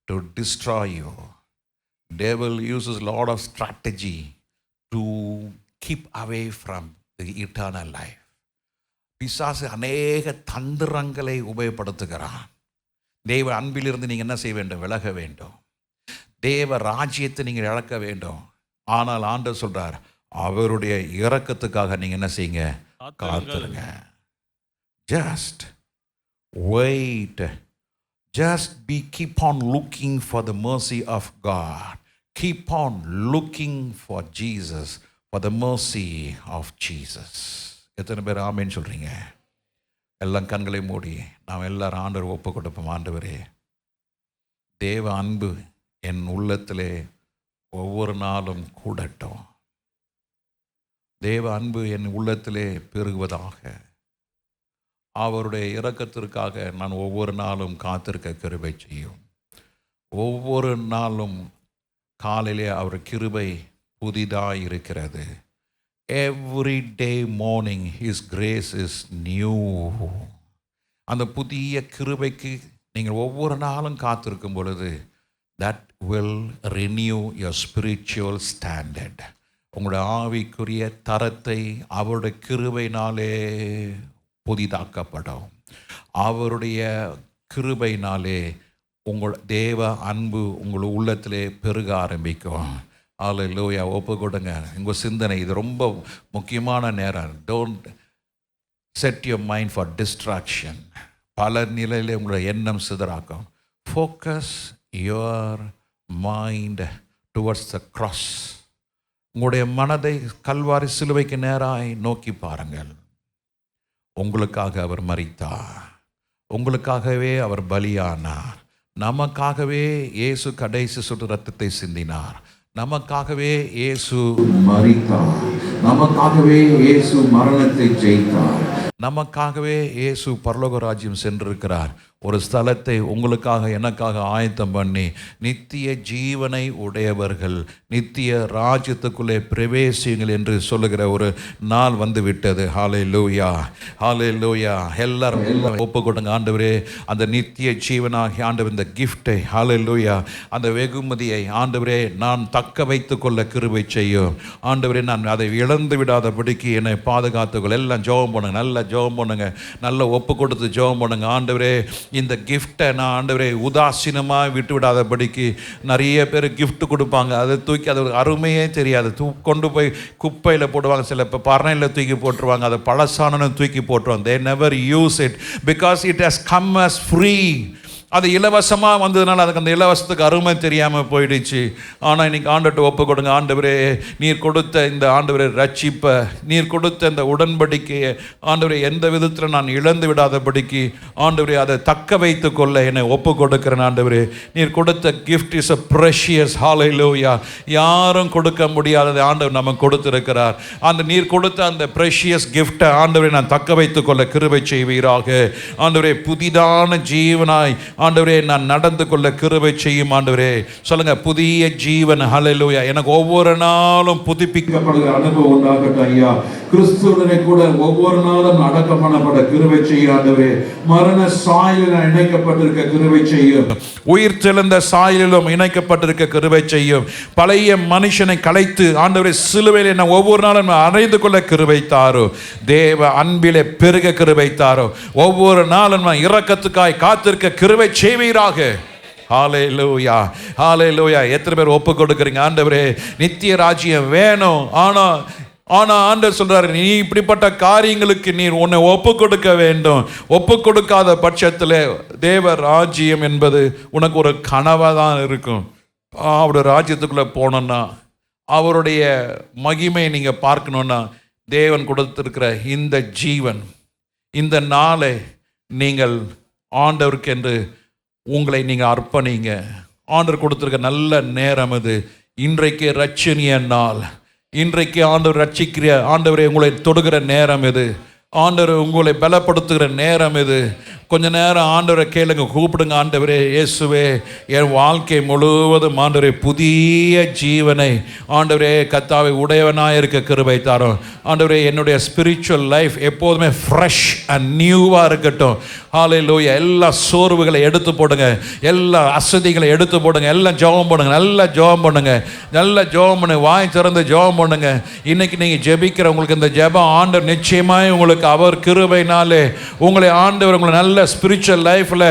to destroy you. Devil uses lot of strategy to keep away from the eternal life. பிசாசு அநேக தந்திரங்களை உபயோகப்படுத்துகிறான். தேவ அன்பிலிருந்து நீங்கள் என்ன செய்ய வேண்டும்? விலக வேண்டும். தேவ ராஜ்யத்தை நீங்கள் இழக்க வேண்டும். ஆனால் ஆண்டவர் சொல்றார், அவருடைய இரக்கத்துக்காக நீங்கள் என்ன செய்யுங்க? காத்துருங்க. Just wait. Just keep on looking for the mercy of God. Keep on looking for Jesus, for the mercy of Jesus. எத்தனை பேர் ஆமென் சொல்றீங்க? எல்லாம் கண்களை மூடி நாம் எல்லாரும் ஆண்டவர் ஒப்பு கொடுப்போம். ஆண்டவரே, தேவ அன்பு என் உள்ளத்திலே ஒவ்வொரு நாளும் கூடட்டும். தேவ அன்பு என் உள்ளத்திலே பெருகுவதாக. அவருடைய இரக்கத்திற்காக நான் ஒவ்வொரு நாளும் காத்திருக்க கிருபை செய்யும். ஒவ்வொரு நாளும் காலையிலே அவர் கிருபை புதிதாக இருக்கிறது. Every day morning His grace is new. அந்த புதிய கிருபைக்கு நீங்கள் ஒவ்வொரு நாளும் காத்திருக்கும் பொழுது that will renew your spiritual standard. உங்களுடைய ஆவிக்குரிய தரத்தை அவருடைய கிருபையினாலே புதிதாக்கப்படும். அவருடைய கிருபையினாலே உங்கள் தேவ அன்பு உங்கள் உள்ளத்திலே பெருக ஆரம்பிக்கும். அல்லேலூயா. ஒப்பு கொடுங்க உங்கள் சிந்தனை. இது ரொம்ப முக்கியமான நேரம். Don't set your mind for distraction. பல நிலையில் உங்களுடைய எண்ணம் சிதறாக்கும். Focus your mind towards the cross. உங்களுடைய மனதை கல்வாரி சிலுவைக்கு நேராய் நோக்கி பாருங்கள். உங்களுக்காக அவர் மரித்தார், உங்களுக்காகவே அவர் பலியானார். நமக்காகவே இயேசு கடைசி சொட்டு ரத்தத்தை சிந்தினார். நமக்காகவே இயேசு மரித்தார். நமக்காகவே இயேசு மரணத்தை ஜெயித்தார். நமக்காகவே இயேசு பரலோக ராஜ்யம் சென்றிருக்கிறார். ஒரு ஸ்தலத்தை உங்களுக்காக எனக்காக ஆயத்தம் பண்ணி நித்திய ஜீவனை உடையவர்கள் நித்திய ராஜ்யத்துக்குள்ளே பிரவேசியுங்கள் என்று சொல்லுகிற ஒரு நாள் வந்து விட்டது. ஹல்லேலூயா, ஹல்லேலூயா. எல்லாரும் ஒப்பு கொடுங்க. ஆண்டவரே, அந்த நித்திய ஜீவனாகி ஆண்டவர் இந்த கிஃப்டை, ஹல்லேலூயா, அந்த வெகுமதியை ஆண்டவரே நான் தக்க வைத்து கொள்ள கிருபை செய்யும். ஆண்டவரே, நான் அதை இழந்து விடாதபடிக்கு என்னை பாதுகாத்துக்கொள்ள. எல்லாம் ஜெபம் பண்ணுங்க, நல்லா ஜெபம் பண்ணுங்க, நல்லா ஒப்பு கொடுத்து ஜெபம் பண்ணுங்க. ஆண்டவரே, இந்த கிஃப்டை நான் ஆண்டவரே உதாசீனமாக விட்டு விடாதபடிக்கு. நிறைய பேர் கிஃப்ட் கொடுப்பாங்க, அதை தூக்கி அது அருமையே தெரியாது, கொண்டு போய் குப்பையில் போடுவாங்க. சில இப்போ பரணையில் தூக்கி போட்டுருவாங்க, அதை பழசானு தூக்கி போட்டுருவாங்க. they never use it because it has come as free. அது இலவசமாக வந்ததுனால அதுக்கு அந்த இலவசத்துக்கு அருமை தெரியாமல் போயிடுச்சு. ஆனால் இன்னைக்கு ஆண்டவர்கிட்ட ஒப்பு கொடுங்க. ஆண்டவரே, நீர் கொடுத்த இந்த ஆண்டவரே ரட்சிப்பை, நீர் கொடுத்த இந்த உடன்படிக்கையை ஆண்டவரே எந்த விதத்தில் நான் இழந்து விடாதபடிக்கு ஆண்டவரே அதை தக்க வைத்து கொள்ள என்னை ஒப்பு கொடுக்கிறேன். ஆண்டவரே, நீர் கொடுத்த கிஃப்ட் இஸ் அ ப்ரெஷியஸ். ஹல்லேலூயா. யாரும் கொடுக்க முடியாததை ஆண்டவர் நமக்கு கொடுத்திருக்கிறார். அந்த நீர் கொடுத்த அந்த ப்ரெஷியஸ் கிஃப்டை ஆண்டவரை நான் தக்க வைத்து கொள்ள கிருபை செய்வீராக. ஆண்டவரே, புதிதான ஜீவனாய் ஆண்டவரே நான் நடந்து கொள்ள கிருபை செய்யும். ஆண்டவரே சொல்லுங்க, புதிய ஜீவன். ஹல்லேலூயா. எனக்கு ஒவ்வொரு நாளும் புதுப்பிக்கப்படுகிற அனுபவம் உண்டாகட்டும் ஐயா. கிறிஸ்துவுடனே கூட ஒவ்வொரு நாளும் அடக்கம் பண்ணப்பட கிருபை செய்யும். ஆண்டவரே, மரண சாயலில் இணைக்கப்பட்டிருக்க கிருபை செய்யும். உயிர் தெழுந்த சாயலிலும் இணைக்கப்பட்டிருக்க கிருபை செய்யும். பழைய மனுஷனை கலைத்து ஆண்டவரே சிலுவையில் என்ன ஒவ்வொரு நாளும் அறைந்து கொள்ள கிருபை தாரோ. தேவ அன்பிலே பெருக கிருபை தாரோ. ஒவ்வொரு நாளும் இரக்கத்துக்காய் காத்திருக்க கிருபை செய்வீராக. ஹல்லேலூயா, ஹல்லேலூயா. எத்தனை பேர் ஒப்பு கொடுக்குறீங்க? ஆண்டவரே, நித்திய ராஜ்யம் வேணும். ஆனா ஆண்டவர் சொல்றாரு, நீ இப்படிப்பட்ட காரியங்களுக்கு நீர் உன்னை ஒப்பு கொடுக்க வேண்டும். ஒப்பு கொடுக்காத பட்சத்தில் தேவ ராஜ்யம் என்பது உனக்கு ஒரு கனவா தான் இருக்கும். அவருடைய ராஜ்யத்துக்குள்ள போனோம்னா, அவருடைய மகிமையை நீங்க பார்க்கணும்னா, தேவன் கொடுத்திருக்கிற இந்த ஜீவன், இந்த நாளை நீங்கள் ஆண்டவருக்கு என்று உங்களை நீங்கள் அர்ப்பணிங்க. ஆண்டவர் கொடுத்துருக்க நல்ல நேரம் இது. இன்றைக்கு ரட்சணிய நாள். இன்றைக்கு ஆண்டவர் ரட்சிக்கிற ஆண்டவரை உங்களை தொடுகிற நேரம் இது. ஆண்டவர் உங்களை பலப்படுத்துகிற நேரம் இது. கொஞ்ச நேரம் ஆண்டவரை கேளுங்க, கூப்பிடுங்க. ஆண்டவரே, இயேசுவே, என் வாழ்க்கை முழுவதும் ஆண்டவரே புதிய ஜீவனை ஆண்டவரே கர்த்தாவை உடையவனாக இருக்க கிருபை தாரும். ஆண்டவரே, என்னுடைய ஸ்பிரிச்சுவல் லைஃப் எப்போதுமே ஃப்ரெஷ் அண்ட் நியூவாக இருக்கட்டும். ஹல்லேலூயா. எல்லா சோர்வுகளை எடுத்து போடுங்க, எல்லா அசதிகளை எடுத்து போடுங்க. எல்லாம் ஜெபம் பண்ணுங்க, நல்லா ஜெபம் பண்ணுங்க, நல்லா ஜெபம் பண்ணுங்க, வாய் திறந்து ஜெபம் பண்ணுங்க. இன்னைக்கு நீங்கள் ஜெபிக்கிற உங்களுக்கு இந்த ஜெபம் ஆண்டவர் நிச்சயமாய் உங்களுக்கு அவர் கிருபையினாலே உங்களை ஆண்டவர் உங்களை நல்ல ஸ்பிரிச்சுவல் லைஃப்ல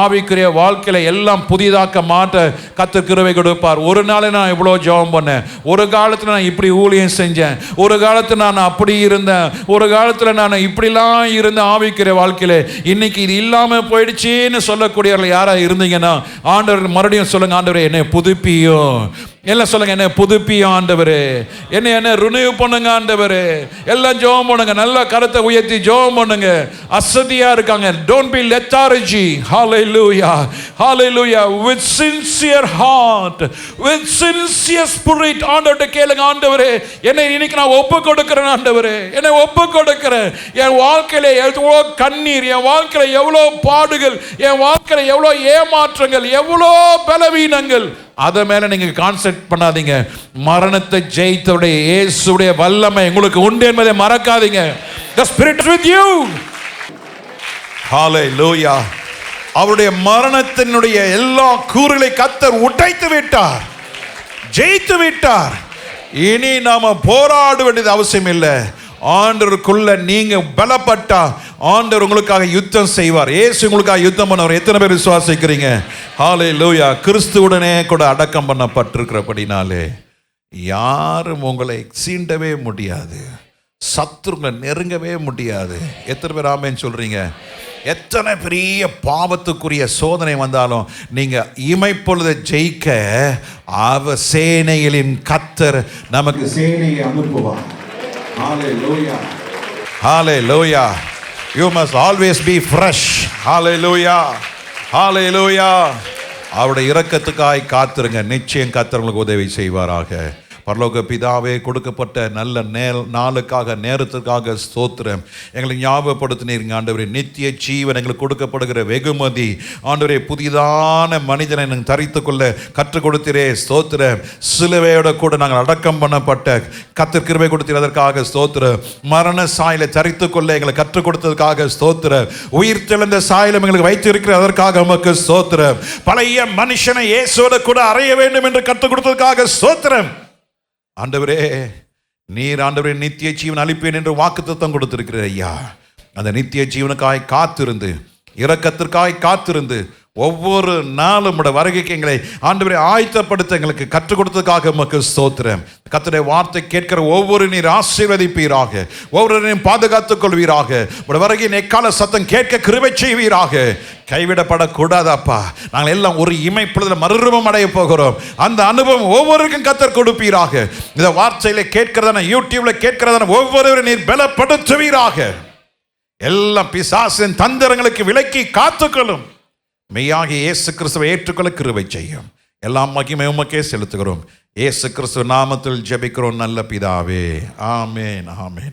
ஆவிக்குரிய வாழ்க்கையில எல்லாம் புதிதாக்க மாட்ட கர்த்தர் கிருபை கொடுப்பார். ஒரு நாள் நான் இவ்வளோ ஜெபம் பண்ணேன், ஒரு காலத்தில் நான் இப்படி ஊழியம் செஞ்சேன், ஒரு காலத்தில் நான் அப்படி இருந்தேன், ஒரு காலத்தில் நான் இப்படிலாம் இருந்த ஆவிக்குரிய வாழ்க்கையில இன்னைக்கு இது இல்லாம போயிடுச்சுன்னு சொல்லக்கூடியவர்கள் யாரா இருந்தீங்கன்னா ஆண்டவர் மறுபடியும் சொல்லுங்க, ஆண்டவரே என்னை புதுப்பியும். எல்லாம் சொல்லுங்க, என்ன புதுப்பியும் ஆண்டவரே, என்ன ரினியூ பண்ணுங்க ஆண்டவரே. எல்லாம் ஜெபம் பண்ணுங்க, நல்ல கரத்தை உயர்த்தி ஜெபம் பண்ணுங்க. அசதியா இருக்காங்க, don't be lethargy. hallelujah, hallelujah. with sincere heart, with sincere spirit ஆண்டவரே கேளுங்க, ஆண்டவரே என்னை இன்னைக்கு நான் ஒப்பு கொடுக்கிறேன். ஆண்டவரே என்னை ஒப்பு கொடுக்கிறேன். என் வாழ்க்கையில எவ்வளோ கண்ணீர், என் வாழ்க்கையில எவ்வளோ பாடுகள், என் வாழ்க்கையில எவ்வளோ ஏமாற்றங்கள், எவ்வளோ பலவீனங்கள், அதை மேல நீங்க கான்சென்ட்ரேட் பண்ணாதீங்க. மரணத்தை ஜெயித்தவருடைய இயேசுடைய வல்லமை உங்களுக்கு உண்டு என்பதை மறக்காதீங்க. The Spirit is with you. Hallelujah. அவருடைய மரணத்தினுடைய எல்லா கூறுகளை கர்த்தர் உடைத்து விட்டார், ஜெயித்து விட்டார். இனி நாம போராட வேண்டியது அவசியம் இல்லை. ஆண்டவருக்குள்ள நீங்க பலப்பட்டா ஆண்டவர் உங்களுக்காக யுத்தம் செய்வார். இயேசு உங்களுக்காக யுத்தம் பண்ணவர். எத்தனை பேர் விசுவாசிக்கிறீங்க? ஹல்லேலூயா. கிறிஸ்துவுடனே கூட அடக்கம் பண்ணப்பட்டிருக்கிறபடினாலே யாரும் உங்களை சீண்டவே முடியாது, சத்துருங்களை நெருங்கவே முடியாது. எத்தனை பேர் ஆமென் சொல்றீங்க? எத்தனை பெரிய பாவத்துக்குரிய சோதனை வந்தாலும் நீங்க இமைப்பொழுது ஜெயிக்க அவர் சேனைகளின் கர்த்தர் நமக்கு சேனையை அனுப்புவார். Hallelujah. Hallelujah. You must always be fresh. Hallelujah. Hallelujah. அவருடைய இரக்கத்துக்காய் காத்திருங்க. நிச்சயம் கர்த்தர் உங்களுக்கு உதவி செய்வாராக. பரலோக பிதாவே, கொடுக்கப்பட்ட நல்ல நாளுக்காக, நேரத்துக்காக ஸ்தோத்திரம். எங்களை ஞாபகப்படுத்தினீங்க ஆண்டவரே. நித்திய ஜீவன் எங்களுக்கு கொடுக்கப்படுகிற வெகுமதி ஆண்டவரே. புதிதான மனிதனை நாங்கள் தரித்து கொள்ள கற்றுக் கொடுத்தீரே, ஸ்தோத்திரம். சிலுவையோட கூட நாங்கள் அடக்கம் பண்ணப்பட்ட கர்த்தர் கிருபை கொடுத்தீர், அதற்காக ஸ்தோத்திரம். மரண சாயலை தரித்து கொள்ள எங்களை கற்றுக் கொடுத்ததுக்காக ஸ்தோத்திரம். உயிர் தெழுந்த சாயலும் எங்களுக்கு வைத்திருக்கிற அதற்காக உமக்கு ஸ்தோத்திரம். பழைய மனுஷனை இயேசுவோட கூட அறைய வேண்டும் என்று கற்றுக் கொடுத்ததுக்காக ஸ்தோத்திரம். ஆண்டவரே, நீர் ஆண்டவரே நித்திய ஜீவன் அளிப்பேன் என்று வாக்குத்தத்தம் கொடுத்திருக்கிற ஐயா. அந்த நித்திய ஜீவனுக்காய் காத்திருந்து, இரக்கத்திற்காய் காத்திருந்து, ஒவ்வொரு நாளும் உடைய வருகைக்கு எங்களை ஆண்டவரே ஆயத்தப்படுத்த எங்களுக்கு கற்றுக் கொடுத்ததுக்காக உமக்கு ஸ்தோத்திரம். கர்த்தருடைய வார்த்தை கேட்கிற ஒவ்வொரு நீர் ஆசீர்வதிப்பீராக, ஒவ்வொருவரையும் பாதுகாத்துக் கொள்வீராக. உடைய வருகையின் எக்கால சத்தம் கேட்க கிருபை செய்வீராக. கைவிடப்படக்கூடாதப்பா. நாங்கள் எல்லாம் ஒரு இமைப்பொழுதில் மறுரூபம் அடைய போகிறோம். அந்த அனுபவம் ஒவ்வொருக்கும் கர்த்தர் கொடுப்பீராக. இந்த வார்த்தையில கேட்கிறதான, யூடியூப்ல கேட்கிறதான ஒவ்வொருவரும் நீர் பலப்படுத்துவீராக. எல்லாம் பிசாசின் தந்திரங்களுக்கு விலக்கி காத்துக்கொள்ளும். மெய்யாக இயேசு கிறிஸ்துவை ஏற்றுக்கொள்ள கிருபை செய்யும். எல்லாம் மகிமை உமக்கே செலுத்துகிறோம். இயேசு கிறிஸ்துவ நாமத்தில் ஜெபிக்கிறோம் நல்ல பிதாவே. ஆமென், ஆமென்.